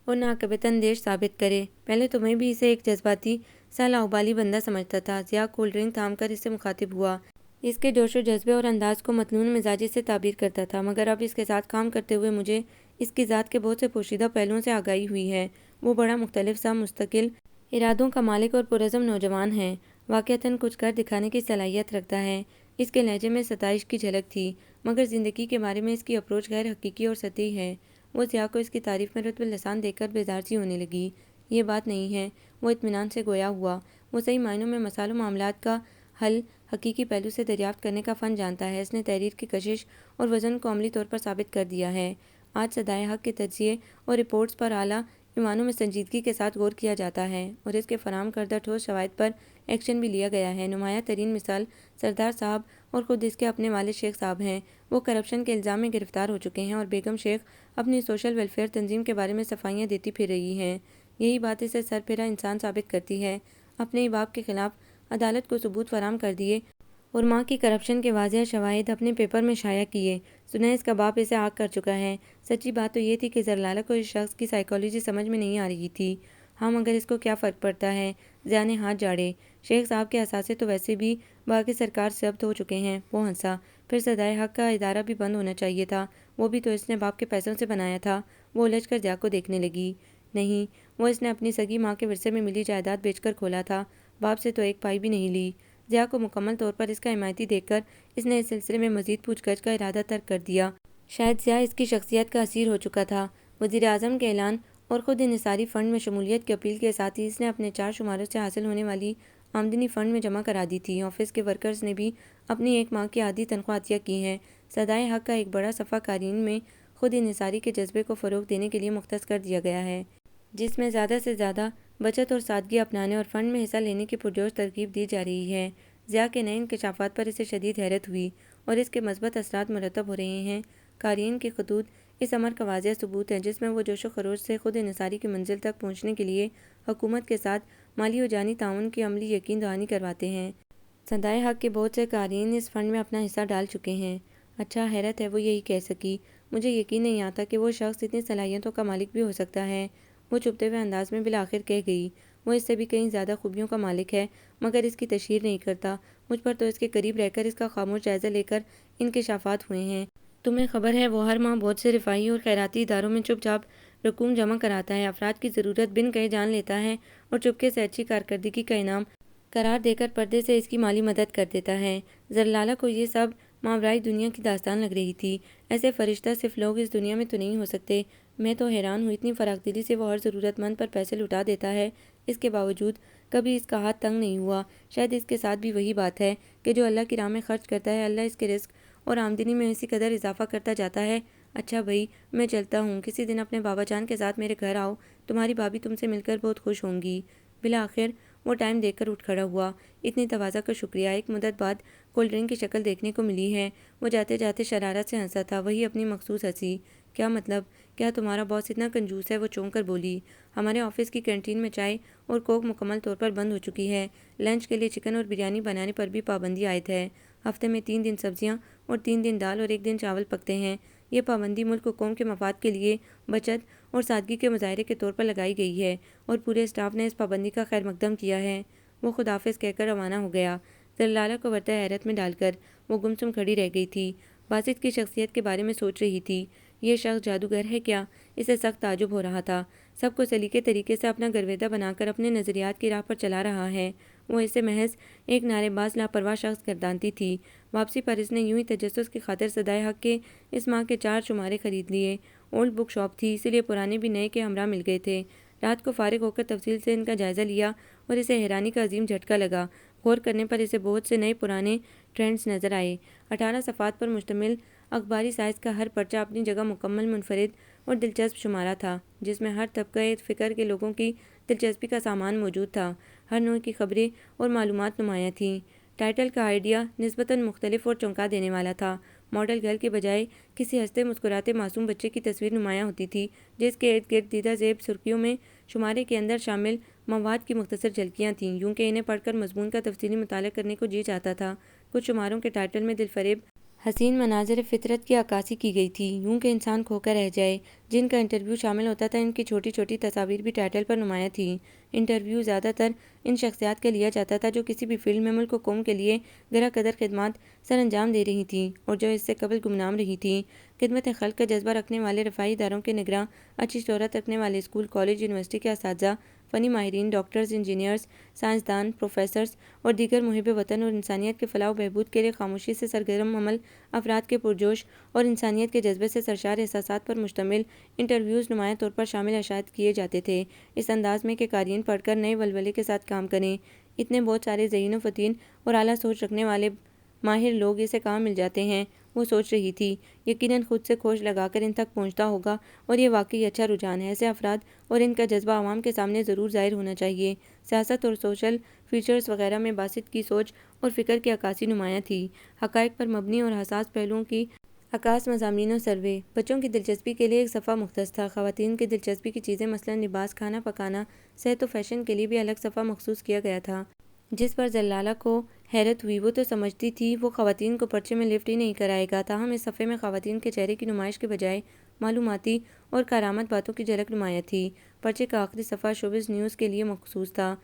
A: اور ناقابل اندیش ثابت کرے۔ پہلے تو میں بھی اسے ایک جذباتی سا لاؤبالی بندہ سمجھتا تھا۔ ضیاء کولڈ ڈرنک تھام کر اس سے مخاطب ہوا۔ اس کے جوش و جذبے اور انداز کو مطنون مزاجی سے تعبیر کرتا تھا، مگر اب اس کے ساتھ کام کرتے ہوئے مجھے اس کی ذات کے بہت سے پوشیدہ پہلوؤں سے آگاہی ہوئی ہے۔ وہ بڑا مختلف سا، مستقل ارادوں کا مالک اور پرعزم نوجوان ہے۔ واقعتاً کچھ کر دکھانے کی صلاحیت رکھتا ہے۔ اس کے لہجے میں ستائش کی جھلک تھی، مگر زندگی کے بارے میں اس کی اپروچ غیر حقیقی اور سطحی ہے۔ وہ ضیاء کو اس کی تعریف میں رطب لسان دیکھ کر بیزار سی ہونے لگی۔ یہ بات نہیں ہے، وہ اطمینان سے گویا ہوا۔ وہ صحیح معنوں میں مسائل و معاملات کا حل حقیقی پہلو سے دریافت کرنے کا فن جانتا ہے۔ اس نے تحریر کی کشش اور وزن کو عملی طور پر ثابت کر دیا ہے۔ آج صدائے حق کے تجزیے اور رپورٹس پر اعلیٰ ایوانوں میں سنجیدگی کے ساتھ غور کیا جاتا ہے اور اس کے فراہم کردہ ٹھوس شواہد پر ایکشن بھی لیا گیا ہے۔ نمایاں ترین مثال سردار صاحب اور خود اس کے اپنے والد شیخ صاحب ہیں۔ وہ کرپشن کے الزام میں گرفتار ہو چکے ہیں اور بیگم شیخ اپنی سوشل ویلفیئر تنظیم کے بارے میں صفائیاں دیتی پھر رہی ہیں۔ یہی بات اسے سرپھرا انسان ثابت کرتی ہے۔ اپنے ہی باپ کے خلاف عدالت کو ثبوت فراہم کر دیے اور ماں کی کرپشن کے واضح شواہد اپنے پیپر میں شائع کیے۔ سنا ہے اس کا باپ اسے آگ کر چکا ہے۔ سچی بات تو یہ تھی کہ زلالہ کو اس شخص کی سائیکالوجی سمجھ میں نہیں آ رہی تھی۔ ہاں مگر اس کو کیا فرق پڑتا ہے؟ ضیاء نے ہاتھ جاڑے۔ شیخ صاحب کے اثاثے تو ویسے بھی باقی سرکار ضبط ہو چکے ہیں۔ وہ ہنسا۔ پھر صدائے حق کا ادارہ بھی بند ہونا چاہیے تھا، وہ بھی تو اس نے باپ کے پیسوں سے بنایا تھا۔ وہ الجھ کر ضیاء کو دیکھنے لگی۔ نہیں، وہ اس نے اپنی سگی ماں کے ورثے میں ملی جائیداد بیچ کر کھولا تھا، باپ سے تو ایک پائی بھی نہیں لی۔ ضیاء کو مکمل طور پر اس کا حمایتی دیکھ کر اس نے اس سلسلے میں مزید پوچھ گچھ کا ارادہ ترک کر دیا۔ شاید ضیاء اس کی شخصیت کا اسیر ہو چکا تھا۔ وزیر اعظم کے اعلان اور خود انحصاری فنڈ میں شمولیت کی اپیل کے ساتھ ہی اس نے اپنے 4 شماروں سے حاصل ہونے والی آمدنی فنڈ میں جمع کرا دی تھی۔ آفس کے ورکرز نے بھی اپنی ایک ماہ کی آدھی تنخواہ عطیہ کی ہے۔ صدائے حق کا ایک بڑا صفحہ قارئین میں خود انحصاری کے جذبے کو فروغ دینے کے لیے مختص کر دیا گیا ہے، جس میں زیادہ سے زیادہ بچت اور سادگی اپنانے اور فنڈ میں حصہ لینے کی پرجوش ترغیب دی جا رہی ہے۔ ضیاء کے نئے انکشافات پر اسے شدید حیرت ہوئی اور اس کے مثبت اثرات مرتب ہو رہے ہیں۔ قارئین کے خطوط اس امر کا واضح ثبوت ہیں، جس میں وہ جوش و خروش سے خود انحصاری کی منزل تک پہنچنے کے لیے حکومت کے ساتھ مالی و جانی تعاون کی عملی یقین دہانی کرواتے ہیں۔ صدائے حق کے بہت سے قارئین اس فنڈ میں اپنا حصہ ڈال چکے ہیں۔ اچھا، حیرت ہے وہ یہی کہہ سکی۔ مجھے یقین نہیں آتا کہ وہ شخص اتنی صلاحیتوں کا مالک بھی ہو سکتا ہے، وہ چھپتے ہوئے انداز میں بالآخر کہہ گئی۔ وہ اس سے بھی کہیں زیادہ خوبیوں کا مالک ہے، مگر اس کی تشہیر نہیں کرتا۔ مجھ پر تو اس کے قریب رہ کر اس کا خاموش جائزہ لے کر انکشافات ہوئے ہیں۔ تمہیں خبر ہے وہ ہر ماہ بہت سے رفاہی اور خیراتی اداروں میں چپ چاپ رقوم جمع کراتا ہے، افراد کی ضرورت بن کہے جان لیتا ہے اور چپکے سے اچھی کارکردگی کا انعام قرار دے کر پردے سے اس کی مالی مدد کر دیتا ہے۔ زلالہ کو یہ سب ماورائے دنیا کی داستان لگ رہی تھی۔ ایسے فرشتہ صرف لوگ اس دنیا میں تو نہیں ہو سکتے۔ میں تو حیران ہوں، اتنی فراخ دلی سے وہ ہر ضرورت مند پر پیسے لٹا دیتا ہے، اس کے باوجود کبھی اس کا ہاتھ تنگ نہیں ہوا۔ شاید اس کے ساتھ بھی وہی بات ہے کہ جو اللہ کی راہ میں خرچ کرتا ہے، اللہ اس کے رزق اور آمدنی میں اسی قدر اضافہ کرتا جاتا ہے۔ اچھا بھائی، میں چلتا ہوں، کسی دن اپنے بابا جان کے ساتھ میرے گھر آؤ، تمہاری بھابھی تم سے مل کر بہت خوش ہوں گی۔ بالآخر وہ ٹائم دیکھ کر اٹھ کھڑا ہوا۔ اتنی تواضع کا شکریہ، ایک مدت بعد کولڈ ڈرنک کی شکل دیکھنے کو ملی ہے۔ وہ جاتے جاتے شرارت سے ہنسا تھا، وہی اپنی مخصوص ہنسی۔ کیا مطلب؟ کیا تمہارا باس اتنا کنجوس ہے؟ وہ چونک کر بولی۔ ہمارے آفس کی کینٹین میں چائے اور کوک مکمل طور پر بند ہو چکی ہے۔ لنچ کے لیے چکن اور بریانی بنانے پر بھی پابندی عائد ہے۔ ہفتے میں 3 دن سبزیاں اور 3 دن دال اور 1 دن چاول پکتے ہیں۔ یہ پابندی ملک و قوم کے مفاد کے لیے بچت اور سادگی کے مظاہرے کے طور پر لگائی گئی ہے اور پورے اسٹاف نے اس پابندی کا خیر مقدم کیا ہے۔ وہ خداحافظ کہہ کر روانہ ہو گیا۔ زلالہ کو ورطہ حیرت میں ڈال کر وہ گمسم کھڑی رہ گئی تھی۔ باسط کی شخصیت کے بارے میں سوچ رہی تھی۔ یہ شخص جادوگر ہے کیا؟ اسے سخت تعجب ہو رہا تھا۔ سب کو سلیقے طریقے سے اپنا گرویدہ بنا کر اپنے نظریات کی راہ پر چلا رہا ہے۔ وہ اسے محض ایک نعرے باز لاپرواہ شخص گردانتی تھی۔ واپسی پر اس نے یوں ہی تجسس کی خاطر صدائے حق کے اس ماہ کے 4 شمارے خرید لیے اولڈ بک شاپ تھی، اسی لیے پرانے بھی نئے کے ہمراہ مل گئے تھے۔ رات کو فارغ ہو کر تفصیل سے ان کا جائزہ لیا اور اسے حیرانی کا عظیم جھٹکا لگا۔ غور کرنے پر اسے بہت سے نئے پرانے ٹرینڈز نظر آئے۔ 18 صفحات پر مشتمل اخباری سائز کا ہر پرچہ اپنی جگہ مکمل، منفرد اور دلچسپ شمارہ تھا، جس میں ہر طبقہ فکر کے لوگوں کی دلچسپی کا سامان موجود تھا۔ ہر نوع کی خبریں اور معلومات نمایاں تھیں۔ ٹائٹل کا آئیڈیا نسبتاً مختلف اور چونکا دینے والا تھا۔ ماڈل گھر کے بجائے کسی ہنستے مسکراتے معصوم بچے کی تصویر نمایاں ہوتی تھی، جس کے ارد گرد دیدہ زیب سرخیوں میں شمارے کے اندر شامل مواد کی مختصر جھلکیاں تھیں، یوں کہ انہیں پڑھ کر مضمون کا تفصیلی مطالعہ کرنے کو جی چاہتا تھا۔ کچھ شماروں کے ٹائٹل میں دل فریب حسین مناظر فطرت کی عکاسی کی گئی تھی، یوں کہ انسان کھو کر رہ جائے۔ جن کا انٹرویو شامل ہوتا تھا، ان کی چھوٹی چھوٹی تصاویر بھی ٹائٹل پر نمایاں تھیں۔ انٹرویو زیادہ تر ان شخصیات کا لیا جاتا تھا جو کسی بھی فیلڈ میں ملک و قوم کے لیے گراں قدر خدمات سر انجام دے رہی تھیں اور جو اس سے قبل گمنام رہی تھیں۔ خدمت خلق کا جذبہ رکھنے والے رفاہی اداروں کے نگراں، اچھی شہرت رکھنے والے اسکول، کالج، یونیورسٹی کے اساتذہ، فنی ماہرین، ڈاکٹرز، انجینئرز، سائنسدان، پروفیسرز اور دیگر محب وطن اور انسانیت کے فلاح و بہبود کے لیے خاموشی سے سرگرم عمل افراد کے پرجوش اور انسانیت کے جذبے سے سرشار احساسات پر مشتمل انٹرویوز نمایاں طور پر شامل اشاعت کیے جاتے تھے، اس انداز میں کہ قارئین پڑھ کر نئے ولولے کے ساتھ کام کریں۔ اتنے بہت سارے ذہین و فطین اور اعلیٰ سوچ رکھنے والے ماہر لوگ اسے کہاں مل جاتے ہیں، وہ سوچ رہی تھی۔ یقیناً خود سے کھوج لگا کر ان تک پہنچتا ہوگا اور یہ واقعی اچھا رجحان ہے۔ ایسے افراد اور ان کا جذبہ عوام کے سامنے ضرور ظاہر ہونا چاہیے۔ سیاست اور سوشل فیچرز وغیرہ میں باسط کی سوچ اور فکر کی عکاسی نمایاں تھی۔ حقائق پر مبنی اور حساس پہلوؤں کی عکاس مضامین و سروے۔ بچوں کی دلچسپی کے لیے ایک صفحہ مختص تھا۔ خواتین کی دلچسپی کی چیزیں مثلاً لباس، کھانا پکانا، صحت و فیشن کے لیے بھی الگ صفحہ مخصوص کیا گیا تھا، جس پر زلالہ کو حیرت ہوئی۔ وہ تو سمجھتی تھی وہ خواتین کو پرچے میں لفٹ ہی نہیں کرائے گا، تاہم اس صفحے میں خواتین کے چہرے کی نمائش کے بجائے معلوماتی اور کارآمد باتوں کی جھلک نمایاں تھی۔ پرچے کا آخری صفحہ شوبز نیوز کے لیے مخصوص تھا۔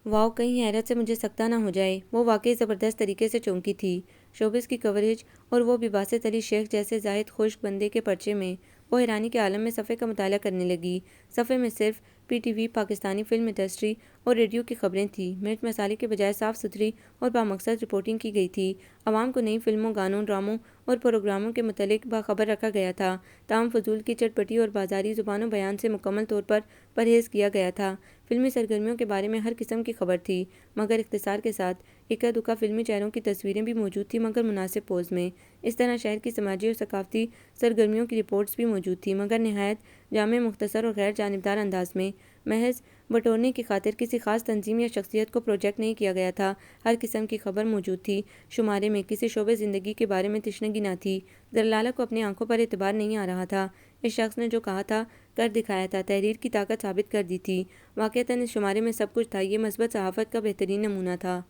A: واؤ، کہیں حیرت سے مجھے سکتہ نہ ہو جائے، وہ واقعی زبردست طریقے سے چونکی تھی۔ شوبز کی کوریج اور وہ بھی باسط علی شیخ جیسے زاہد خشک بندے کے پرچے میں۔ وہ حیرانی کے عالم میں صفحے کا مطالعہ کرنے لگی۔ صفحے میں صرف P T V, Pakistani film industry اور ریڈیو کی خبریں تھیں۔ مرچ مسالے کے بجائے صاف ستھری اور بامقصد رپورٹنگ کی گئی تھی۔ عوام کو نئی فلموں، گانوں، ڈراموں اور پروگراموں کے متعلق باخبر رکھا گیا تھا، تاہم فضول کی چٹپٹی اور بازاری زبان و بیان سے مکمل طور پر پرہیز کیا گیا تھا۔ فلمی سرگرمیوں کے بارے میں ہر قسم کی خبر تھی، مگر اختصار کے ساتھ۔ اکا دکا فلمی چہروں کی تصویریں بھی موجود تھیں، مگر مناسب پوز میں۔ اس طرح شہر کی سماجی اور ثقافتی سرگرمیوں کی رپورٹس بھی موجود تھیں، مگر نہایت جامع، مختصر اور غیر جانبدار انداز میں۔ محض بٹورنے کی خاطر کسی خاص تنظیم یا شخصیت کو پروجیکٹ نہیں کیا گیا تھا۔ ہر قسم کی خبر موجود تھی۔ شمارے میں کسی شعبے زندگی کے بارے میں تشنگی نہ تھی۔ زلالہ کو اپنی آنکھوں پر اعتبار نہیں آ رہا تھا۔ اس شخص نے جو کہا تھا، کر دکھایا تھا، تحریر کی طاقت ثابت کر دی تھی۔ واقعتاً اس شمارے میں سب کچھ تھا۔ یہ مثبت صحافت کا بہترین نمونہ تھا۔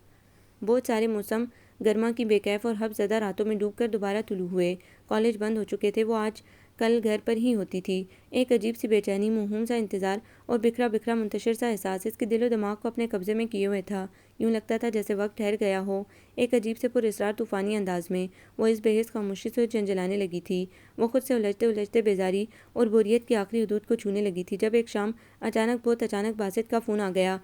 A: بہت سارے موسم گرما کی بے کیف اور حب زدہ راتوں میں ڈوب کر دوبارہ طلوع ہوئے۔ کالج بند ہو چکے تھے، وہ آج کل گھر پر ہی ہوتی تھی۔ ایک عجیب سی بے چینی، موہوم سا انتظار اور بکھرا بکھرا منتشر سا احساس اس کے دل و دماغ کو اپنے قبضے میں کیے ہوئے تھا۔ یوں لگتا تھا جیسے وقت ٹھہر گیا ہو۔ ایک عجیب سے پراسرار طوفانی انداز میں وہ اس بے حس خاموشی سے جھنجھلانے لگی تھی۔ وہ خود سے الجھتے الجھتے بیزاری اور بوریت کی آخری حدود کو چھونے لگی تھی، جب ایک شام اچانک، بہت اچانک باسط کا فون آ گیا۔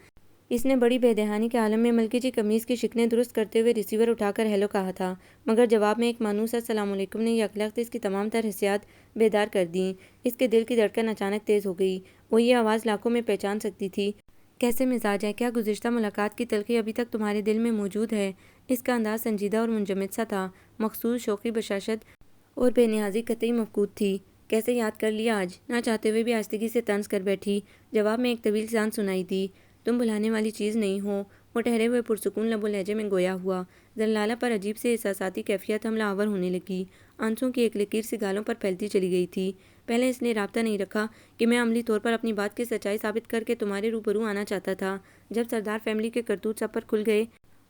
A: اس نے بڑی بے دہانی کے عالم میں ملکی جی قمیض کی شکنیں درست کرتے ہوئے ریسیور اٹھا کر ہیلو کہا تھا، مگر جواب میں ایک مانوس السلام علیکم نے یکلخت اس کی تمام تر حسیات بیدار کر دیں۔ اس کے دل کی دھڑکن اچانک تیز ہو گئی۔ وہ یہ آواز لاکھوں میں پہچان سکتی تھی۔ کیسے مزاج ہے؟ کیا گزشتہ ملاقات کی تلخی ابھی تک تمہارے دل میں موجود ہے؟ اس کا انداز سنجیدہ اور منجمد سا تھا، مخصوص شوخی، بشاشت اور بے نیازی قطعی مفقود تھی۔ کیسے یاد کر لیا آج؟ نہ چاہتے ہوئے بھی آہستگی سے طنز کر بیٹھی۔ جواب میں ایک طویل سانس سنائی دی۔ تم بھلانے والی چیز نہیں ہو، وہ ٹھہرے ہوئے پرسکون لب و لہجے میں گویا ہوا۔ زلالہ پر عجیب سے احساساتی کیفیت حملہ آور ہونے لگی۔ آنسوں کی ایک لکیر سی گالوں پر پھیلتی چلی گئی تھی۔ پہلے اس نے رابطہ نہیں رکھا کہ میں عملی طور پر اپنی بات کی سچائی ثابت کر کے تمہارے روبرو آنا چاہتا تھا۔ جب سردار فیملی کے کرتوت سب پر کھل گئے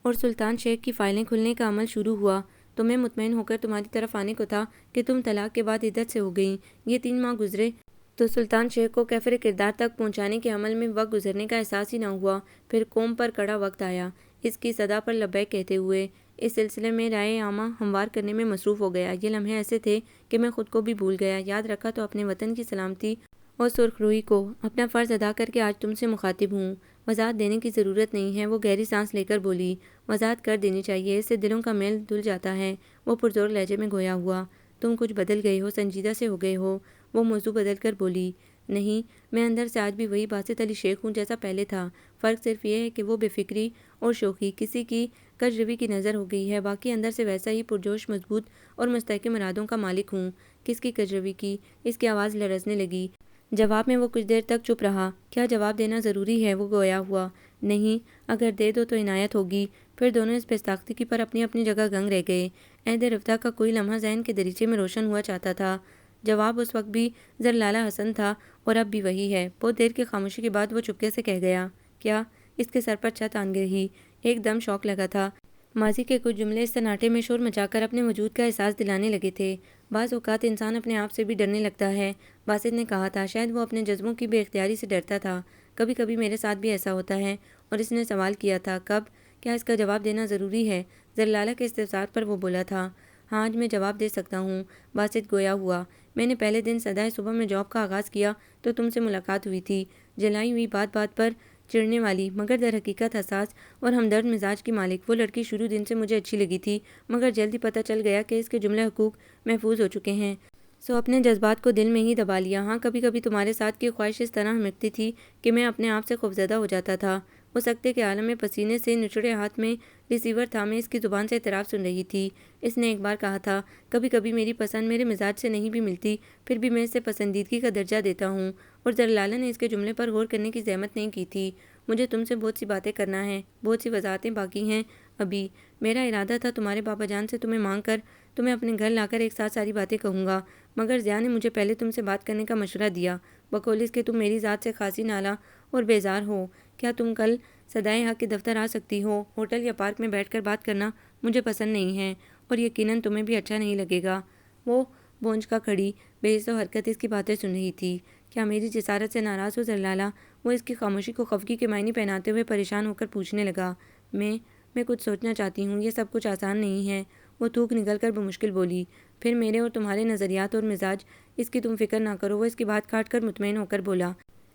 A: اور سلطان شیخ کی فائلیں کھلنے کا عمل شروع ہوا، تو میں مطمئن ہو کر تمہاری طرف آنے کو تھا کہ تم طلاق کے بعد عدت سے ہو گئیں۔ یہ 3 ماہ گزرے تو سلطان شیخ کو کیفر کردار تک پہنچانے کے عمل میں وقت گزرنے کا احساس ہی نہ ہوا۔ پھر قوم پر کڑا وقت آیا۔ اس کی صدا پر لبیک کہتے ہوئے اس سلسلے میں رائے عامہ ہموار کرنے میں مصروف ہو گیا۔ یہ لمحے ایسے تھے کہ میں خود کو بھی بھول گیا۔ یاد رکھا تو اپنے وطن کی سلامتی اور سرخ روئی کو۔ اپنا فرض ادا کر کے آج تم سے مخاطب ہوں۔ وضاحت دینے کی ضرورت نہیں ہے، وہ گہری سانس لے کر بولی۔ وضاحت کر دینی چاہیے، اس سے دلوں کا میل دھل جاتا ہے۔ وہ پرزور لہجے میں گویا ہوا۔ تم کچھ بدل گئے ہو، سنجیدہ سے ہو گئے ہو۔ وہ موضوع بدل کر بولی، نہیں، میں اندر سے آج بھی وہی باسط علی شیخ ہوں جیسا پہلے تھا، فرق صرف یہ ہے کہ وہ بے فکری اور شوخی کسی کی کجروی کی نظر ہو گئی ہے، باقی اندر سے ویسا ہی پرجوش، مضبوط اور مستحکم ارادوں کا مالک ہوں۔ کس کی کجروی کی؟ اس کی آواز لرزنے لگی۔ جواب میں وہ کچھ دیر تک چپ رہا۔ کیا جواب دینا ضروری ہے؟ وہ گویا ہوا۔ نہیں، اگر دے دو تو عنایت ہوگی۔ پھر دونوں اس بیساختگی پر اپنی اپنی جگہ گنگ رہ گئے۔ عہد رفتہ کا کوئی لمحہ ذہن کے دریچے میں روشن ہوا چاہتا تھا۔ جواب اس وقت بھی زرلالہ حسن تھا اور اب بھی وہی ہے۔ بہت دیر کی خاموشی کے بعد وہ چپکے سے کہہ گیا، کیا؟ اس کے سر پر چھت آن رہی۔ ایک دم شوق لگا تھا۔ ماضی کے کچھ جملے اس سناٹے میں شور مچا کر اپنے وجود کا احساس دلانے لگے تھے۔ بعض اوقات انسان اپنے آپ سے بھی ڈرنے لگتا ہے، باسط نے کہا تھا۔ شاید وہ اپنے جذبوں کی بے اختیاری سے ڈرتا تھا۔ کبھی کبھی میرے ساتھ بھی ایسا ہوتا ہے۔ اور اس نے سوال کیا تھا، کب؟ کیا اس کا جواب دینا ضروری ہے؟ زرلالہ کے استفسار پر وہ بولا تھا، ہاں آج میں جواب دے سکتا ہوں۔ باسط گویا ہوا، میں نے پہلے دن صدائے صبح میں جاب کا آغاز کیا تو تم سے ملاقات ہوئی تھی، جلائی ہوئی بات بات پر چڑھنے والی مگر در حقیقت حساس اور ہمدرد مزاج کی مالک وہ لڑکی شروع دن سے مجھے اچھی لگی تھی، مگر جلد ہی پتہ چل گیا کہ اس کے جملے حقوق محفوظ ہو چکے ہیں، سو اپنے جذبات کو دل میں ہی دبا لیا۔ ہاں کبھی کبھی تمہارے ساتھ کی خواہش اس طرح ہمکتی تھی کہ میں اپنے آپ سے خوفزدہ ہو جاتا تھا۔ وہ سکتے کے عالم میں پسینے سے نچڑے ہاتھ میں ریسیور تھامے اس کی زبان سے اعتراف سن رہی تھی۔ اس نے ایک بار کہا تھا، کبھی کبھی میری پسند میرے مزاج سے نہیں بھی ملتی، پھر بھی میں اسے پسندیدگی کا درجہ دیتا ہوں۔ اور زرلالہ نے اس کے جملے پر غور کرنے کی زحمت نہیں کی تھی۔ مجھے تم سے بہت سی باتیں کرنا ہے، بہت سی وضاحتیں باقی ہیں ابھی۔ میرا ارادہ تھا تمہارے بابا جان سے تمہیں مانگ کر تمہیں اپنے گھر لا کر ایک ساتھ ساری باتیں کہوں گا، مگر ضیاء نے مجھے پہلے تم سے بات کرنے کا مشورہ دیا، بقول اس کہ تم میری ذات سے خاصی نالہ اور بیزار ہو۔ کیا تم کل صدائے حق کے دفتر آ سکتی ہو؟ ہوٹل یا پارک میں بیٹھ کر بات کرنا مجھے پسند نہیں ہے اور یقیناً تمہیں بھی اچھا نہیں لگے گا۔ وہ بونج کا کھڑی بے حس و حرکت اس کی باتیں سن رہی تھی۔ کیا میری جسارت سے ناراض ہو زرلالہ؟ وہ اس کی خاموشی کو خفگی کے معنی پہناتے ہوئے پریشان ہو کر پوچھنے لگا۔ میں کچھ سوچنا چاہتی ہوں، یہ سب کچھ آسان نہیں ہے۔ وہ تھوک نکل کر بمشکل بولی، پھر میرے اور تمہارے نظریات اور مزاج، اس کی تم فکر نہ کرو۔ وہ اس کی بات کاٹ کر مطمئن ہو کر بولا،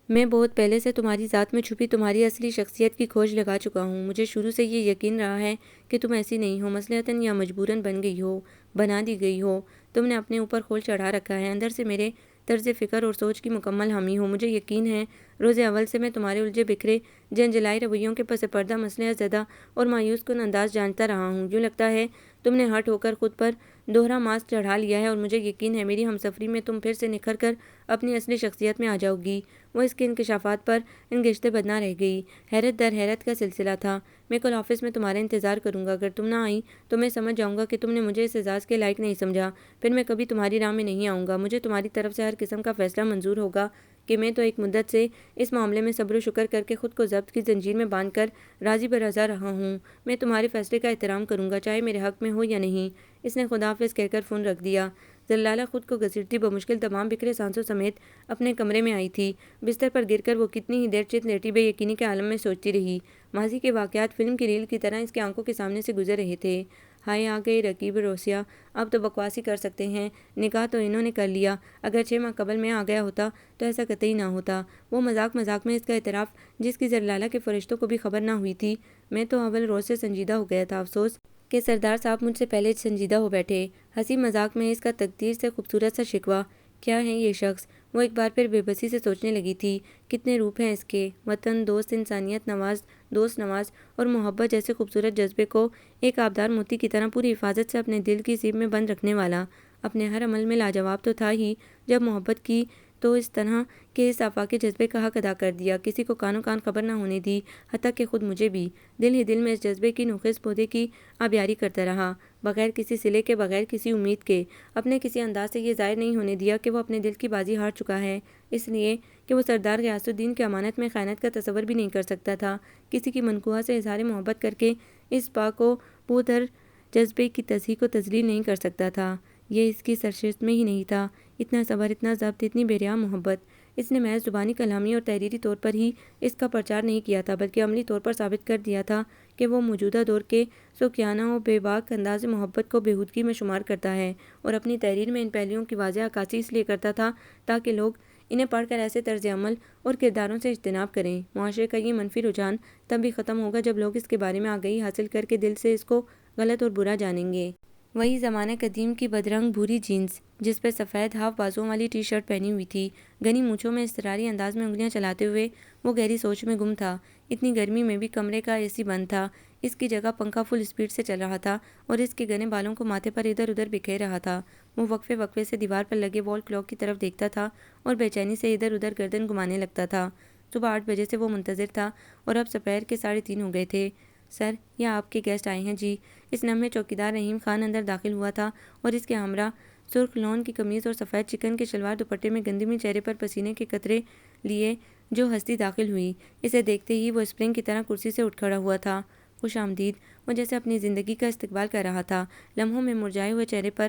A: میں بہت پہلے سے تمہاری ذات میں چھپی تمہاری اصلی شخصیت کی کھوج لگا چکا ہوں۔ مجھے شروع سے یہ یقین رہا ہے کہ تم ایسی نہیں ہو، مصلحتاً یا مجبوراً بن گئی ہو، بنا دی گئی ہو۔ تم نے اپنے اوپر خول چڑھا رکھا ہے، اندر سے میرے طرز فکر اور سوچ کی مکمل حامی ہو۔ مجھے یقین ہے روز اول سے میں تمہارے الجھے بکھرے جنجلائی رویوں کے پس پردہ مصلحت زدہ اور مایوس کن انداز جانتا رہا ہوں۔ یوں لگتا ہے تم نے ہٹ ہو کر خود پر دوہرا ماسک چڑھا لیا ہے، اور مجھے یقین ہے میری ہمسفری میں تم پھر سے نکھر کر اپنی اصلی شخصیت میں آ جاؤ گی۔ وہ اس کے انکشافات پر انگشتیں بدنہ رہ گئی۔ حیرت در حیرت کا سلسلہ تھا۔ میں کل آفس میں تمہارا انتظار کروں گا، اگر تم نہ آئی تو میں سمجھ جاؤں گا کہ تم نے مجھے اس اعزاز کے لائق نہیں سمجھا، پھر میں کبھی تمہاری راہ میں نہیں آؤں گا۔ مجھے تمہاری طرف سے ہر قسم کا فیصلہ منظور ہوگا کہ میں تو ایک مدت سے اس معاملے میں صبر و شکر کر کے خود کو ضبط کی زنجیر میں باندھ کر راضی برضا رہا ہوں۔ میں تمہارے فیصلے کا احترام کروں گا، چاہے میرے حق میں ہو یا نہیں۔ اس نے خدا حافظ کہہ کر فون رکھ دیا۔ زرلالہ خود کو گھسیٹتی بمشکل تمام بکھرے سانسوں سمیت اپنے کمرے میں آئی تھی۔ بستر پر گر کر وہ کتنی ہی دیر چت لیٹی بے یقینی کے عالم میں سوچتی رہی۔ ماضی کے واقعات فلم کی ریل کی طرح اس کی آنکھوں کے سامنے سے گزر رہے تھے۔ ہائے آ گئی رقیب روسیہ، اب تو بکواس ہی کر سکتے ہیں، نکاح تو انہوں نے کر لیا، اگر 6 ماہ قبل میں آ گیا ہوتا تو ایسا قطعی نہ ہوتا۔ وہ مذاق مذاق میں اس کا اعتراف جس کی زرلالہ کے فرشتوں کو بھی خبر نہ ہوئی تھی۔ میں تو اول روز سے سنجیدہ ہو گیا تھا، افسوس کہ سردار صاحب مجھ سے پہلے سنجیدہ ہو بیٹھے۔ ہنسی مذاق میں اس کا تقدیر سے خوبصورت سا شکوہ، کیا ہے یہ شخص؟ وہ ایک بار پھر بے بسی سے سوچنے لگی تھی، کتنے روپ ہیں اس کے، وطن دوست، انسانیت نواز، دوست نواز اور محبت جیسے خوبصورت جذبے کو ایک آبدار موتی کی طرح پوری حفاظت سے اپنے دل کی سیب میں بند رکھنے والا، اپنے ہر عمل میں لاجواب تو تھا ہی، جب محبت کی تو اس طرح کہ اس آفاقی جذبے کا حق ادا کر دیا، کسی کو کانوں کان خبر نہ ہونے دی، حتیٰ کہ خود مجھے بھی۔ دل ہی دل میں اس جذبے کی نوخیز پودے کی آبیاری کرتا رہا، بغیر کسی صلے کے، بغیر کسی امید کے، اپنے کسی انداز سے یہ ظاہر نہیں ہونے دیا کہ وہ اپنے دل کی بازی ہار چکا ہے، اس لیے کہ وہ سردار غیاث الدین کی امانت میں خیانت کا تصور بھی نہیں کر سکتا تھا، کسی کی منقوہ سے اظہار محبت کر کے اس پاک و پودر جذبے کی تصحیح کو تذلیل نہیں کر سکتا تھا۔ یہ اس کی سرشت میں ہی نہیں تھا، اتنا صبر، اتنا ضبط، اتنی بے ریا محبت۔ اس نے محض زبانی کلامی اور تحریری طور پر ہی اس کا پرچار نہیں کیا تھا، بلکہ عملی طور پر ثابت کر دیا تھا کہ وہ موجودہ دور کے سوکیانہ و بے باک انداز محبت کو بےہودگی میں شمار کرتا ہے، اور اپنی تحریر میں ان پہلوؤں کی واضح عکاسی اس لیے کرتا تھا تاکہ لوگ انہیں پڑھ کر ایسے طرز عمل اور کرداروں سے اجتناب کریں۔ معاشرے کا یہ منفی رجحان تب بھی ختم ہوگا جب لوگ اس کے بارے میں آگہی حاصل کر کے دل سے اس کو غلط اور برا جانیں گے۔ وہی زمانہ قدیم کی بدرنگ بھوری جینس جس پہ سفید ہاف بازوں والی ٹی شرٹ پہنی ہوئی تھی، گھنی مونچھوں میں اضطراری انداز میں انگلیاں چلاتے ہوئے وہ گہری سوچ میں گم تھا۔ اتنی گرمی میں بھی کمرے کا اے سی بند تھا، اس کی جگہ پنکھا فل اسپیڈ سے چل رہا تھا اور اس کے گھنے بالوں کو ماتھے پر ادھر ادھر بکھیر رہا تھا۔ وہ وقفے وقفے سے دیوار پر لگے وال کلاک کی طرف دیکھتا تھا اور بے چینی سے ادھر ادھر گردن گھمانے لگتا تھا۔ صبح 8 بجے سے وہ منتظر تھا اور اب دوپہر کے 3:30 ہو گئے تھے۔ سر، یہ آپ کے گیسٹ آئے ہیں جی۔ اس نمحے چوکیدار رحیم خان اندر داخل ہوا تھا اور اس کے ہمراہ سرخ لون کی قمیض اور سفید چکن کے شلوار دوپٹے میں گندمی چہرے پر پسینے کے قطرے لیے جو ہستی داخل ہوئی۔ اسے دیکھتے ہی وہ اسپرنگ کی طرح کرسی سے اٹھ کھڑا ہوا تھا۔ خوش آمدید، وہ جیسے اپنی زندگی کا استقبال کر رہا تھا۔ لمحوں میں مرجھائے ہوئے چہرے پر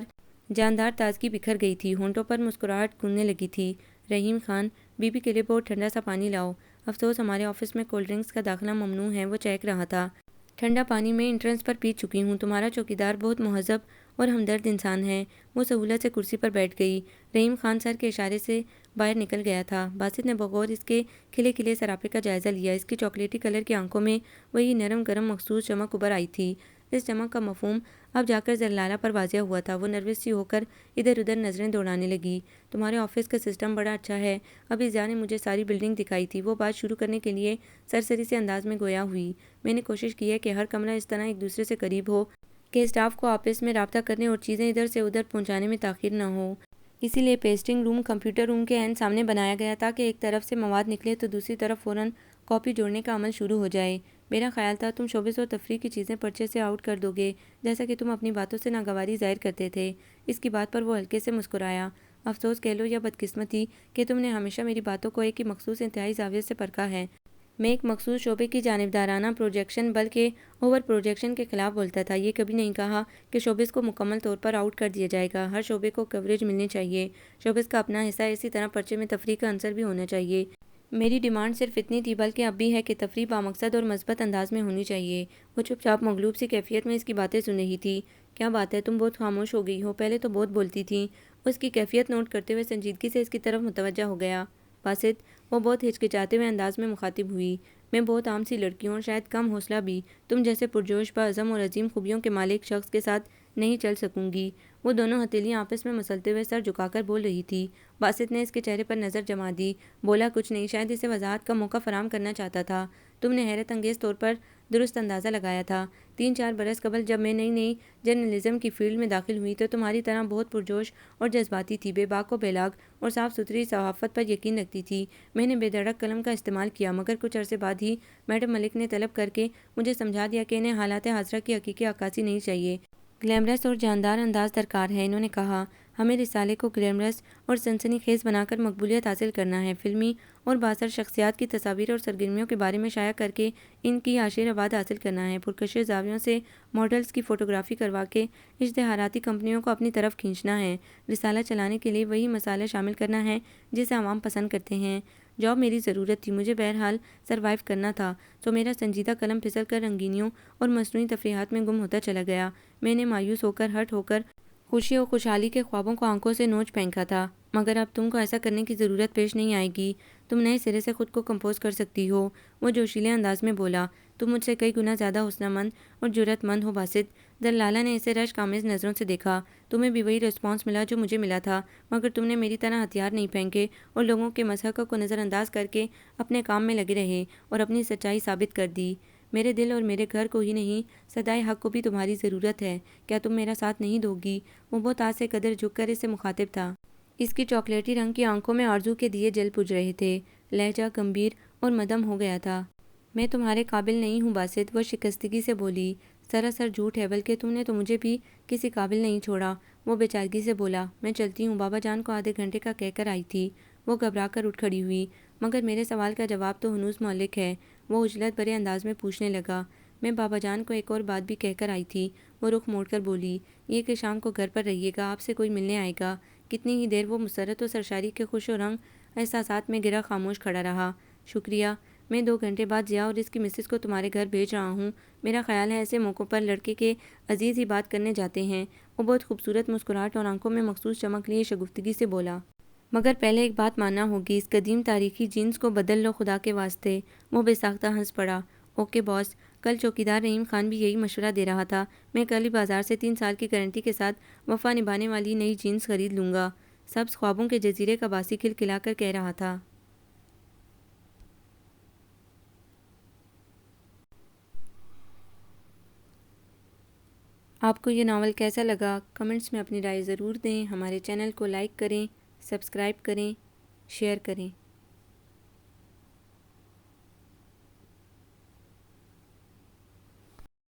A: جاندار تازگی بکھر گئی تھی، ہونٹوں پر مسکراہٹ گونجنے لگی تھی۔ رحیم خان، بی بی کے لیے بہت ٹھنڈا سا پانی لاؤ۔ افسوس ہمارے آفس میں کولڈ ڈرنکس کا داخلہ ممنوع ہے، وہ چہک رہا تھا۔ ٹھنڈا پانی میں انٹرنس پر پی چکی ہوں، تمہارا چوکیدار بہت مہذب اور ہمدرد انسان ہے۔ وہ سہولت سے کرسی پر بیٹھ گئی۔ رحیم خان سر کے اشارے سے باہر نکل گیا تھا۔ باسط نے بغور اس کے کھلے کھلے سراپے کا جائزہ لیا۔ اس کی چاکلیٹی کلر کی آنکھوں میں وہی نرم گرم مخصوص چمک ابھر آئی تھی۔ اس چمک کا مفہوم اب جا کر زرلالہ پر واضح ہوا تھا۔ وہ نروس سی ہو کر ادھر ادھر نظریں دوڑانے لگی۔ تمہارے آفس کا سسٹم بڑا اچھا ہے۔ ابھی ضیاء نے مجھے ساری بلڈنگ دکھائی تھی۔ وہ بات شروع کرنے کے لیے سرسری سے انداز میں گویا ہوئی۔ میں نے کوشش کی ہے کہ ہر کمرہ اس طرح ایک دوسرے سے قریب ہو کہ اسٹاف کو آپس میں رابطہ کرنے اور چیزیں ادھر سے ادھر پہنچانے میں تاخیر نہ ہو۔ اسی لیے پیسٹنگ روم کمپیوٹر روم کے عین سامنے بنایا گیا تاکہ ایک طرف سے مواد نکلے تو دوسری طرف فوراً کاپی جوڑنے کا عمل شروع ہو جائے۔ میرا خیال تھا تم شوبز اور تفریح کی چیزیں پرچے سے آؤٹ کر دو گے، جیسا کہ تم اپنی باتوں سے ناگواری ظاہر کرتے تھے۔ اس کی بات پر وہ ہلکے سے مسکرایا۔ افسوس کہہ لو یا بدقسمتی کہ تم نے ہمیشہ میری باتوں کو ایک ہی مخصوص انتہائی زاویے سے پرکھا ہے۔ میں ایک مخصوص شعبے کی جانبدارانہ پروجیکشن بلکہ اوور پروجیکشن کے خلاف بولتا تھا۔ یہ کبھی نہیں کہا کہ شوبز کو مکمل طور پر آؤٹ کر دیا جائے گا۔ ہر شعبے کو کوریج ملنی چاہیے۔ شوبز کا اپنا حصہ، اسی طرح پرچے میں تفریح کا عنصر بھی ہونا چاہیے۔ میری ڈیمانڈ صرف اتنی تھی، بلکہ اب بھی ہے کہ تفریح بامقصد اور مثبت انداز میں ہونی چاہیے۔ وہ چپ چاپ مغلوب سی کیفیت میں اس کی باتیں سن رہی تھی۔ کیا بات ہے، تم بہت خاموش ہو گئی ہو، پہلے تو بہت بولتی تھیں۔ اس کی کیفیت نوٹ کرتے ہوئے سنجیدگی سے اس کی طرف متوجہ ہو گیا۔ باسط، وہ بہت ہچکچاتے ہوئے انداز میں مخاطب ہوئی، میں بہت عام سی لڑکی ہوں اور شاید کم حوصلہ بھی، تم جیسے پرجوش، باعزم اور عظیم خوبیوں کے مالک شخص کے ساتھ نہیں چل سکوں گی۔ وہ دونوں ہتھیلیاں آپس میں مسلتے ہوئے سر جھکا کر بول رہی تھی۔ باسط نے اس کے چہرے پر نظر جما دی، بولا کچھ نہیں، شاید اسے وضاحت کا موقع فراہم کرنا چاہتا تھا۔ تم نے حیرت انگیز طور پر درست اندازہ لگایا تھا۔ 3-4 برس قبل جب میں نئی نئی جرنلزم کی فیلڈ میں داخل ہوئی تو تمہاری طرح بہت پرجوش اور جذباتی تھی، بے باک و بے لاگ اور صاف ستھری صحافت پر یقین رکھتی تھی۔ میں نے بے دھڑک قلم کا استعمال کیا، مگر کچھ عرصے بعد ہی میڈم ملک نے طلب کر کے مجھے سمجھا دیا کہ انہیں حالات حاضرہ کی حقیقی عکاسی نہیں چاہیے، گلیمرس اور جاندار انداز درکار ہے۔ انہوں نے کہا، ہمیں رسالے کو گلیمرس اور سنسنی خیز بنا کر مقبولیت حاصل کرنا ہے، فلمی اور بااثر شخصیات کی تصاویر اور سرگرمیوں کے بارے میں شائع کر کے ان کی عاشر آباد حاصل کرنا ہے، پرکشش زاویوں سے ماڈلز کی فوٹوگرافی کروا کے اشتہاراتی کمپنیوں کو اپنی طرف کھینچنا ہے، رسالہ چلانے کے لیے وہی مسالے شامل کرنا ہے جسے عوام پسند کرتے ہیں۔ جاب میری ضرورت تھی، مجھے بہرحال سروائیو کرنا تھا، تو میرا سنجیدہ قلم پھسل کر رنگینیوں اور مصنوعی تفریحات میں گم ہوتا چلا گیا۔ میں نے مایوس ہو کر ہٹ ہو کر خوشی اور خوشحالی کے خوابوں کو آنکھوں سے نوچ پھینکا تھا، مگر اب تم کو ایسا کرنے کی ضرورت پیش نہیں آئے گی، تم نئے سرے سے خود کو کمپوز کر سکتی ہو۔ وہ جوشیلے انداز میں بولا، تم مجھ سے کئی گنا زیادہ حوصلہ مند اور جرأت مند ہو باسط۔ زرلالہ نے اسے رشک آمیز نظروں سے دیکھا، تمہیں بھی وہی رسپانس ملا جو مجھے ملا تھا، مگر تم نے میری طرح ہتھیار نہیں پھینکے اور لوگوں کے مضحکہ کو نظر انداز کر کے اپنے کام میں لگے رہے اور اپنی سچائی ثابت کر دی۔ میرے دل اور میرے گھر کو ہی نہیں، صدائے حق کو بھی تمہاری ضرورت ہے، کیا تم میرا ساتھ نہیں دو گی؟ وہ بہت آج سے قدر جھک کر اس سے مخاطب تھا۔ اس کی چاکلیٹی رنگ کی آنکھوں میں آرزو کے دیے جل بجھ رہے تھے، لہجہ گمبھیر اور مدھم ہو گیا تھا۔ میں تمہارے قابل نہیں ہوں باسط، وہ شکستگی سے بولی۔ سراسر جھوٹ ہے، بلکہ تم نے تو مجھے بھی کسی قابل نہیں چھوڑا، وہ بے چارگی سے بولا۔ میں چلتی ہوں، بابا جان کو آدھے گھنٹے کا کہہ کر آئی تھی۔ وہ گھبرا کر اٹھ کھڑی ہوئی، مگر میرے سوال کا جواب تو ہنوز معلق ہے، وہ عجلت بھرے انداز میں پوچھنے لگا۔ میں بابا جان کو ایک اور بات بھی کہہ کر آئی تھی، وہ رخ موڑ کر بولی، یہ کہ شام کو گھر پر رہیے گا، آپ سے کوئی ملنے آئے گا۔ کتنی ہی دیر وہ مسرت و سرشاری کے خوش و رنگ احساسات میں گرا خاموش کھڑا رہا۔ شکریہ، میں 2 گھنٹے بعد ضیاء اور اس کی مسز کو تمہارے گھر بھیج رہا ہوں، میرا خیال ہے ایسے موقعوں پر لڑکے کے عزیز ہی بات کرنے جاتے ہیں۔ وہ بہت خوبصورت مسکراہٹ اور آنکھوں میں مخصوص چمک لیے شگفتگی سے بولا، مگر پہلے ایک بات ماننا ہوگی، اس قدیم تاریخی جینس کو بدل لو خدا کے واسطے۔ وہ بے ساختہ ہنس پڑا۔ اوکے باس، کل چوکیدار رحیم خان بھی یہی مشورہ دے رہا تھا۔ میں کل ہی بازار سے 3 سال کی گارنٹی کے ساتھ وفا نبھانے والی نئی جینز خرید لوں گا، سبز خوابوں کے جزیرے کا باسی کھلکھلا کر کہہ رہا تھا۔ آپ کو یہ ناول کیسا لگا؟ کمنٹس میں اپنی رائے ضرور دیں۔ ہمارے چینل کو لائک کریں، سبسکرائب کریں، شیئر کریں۔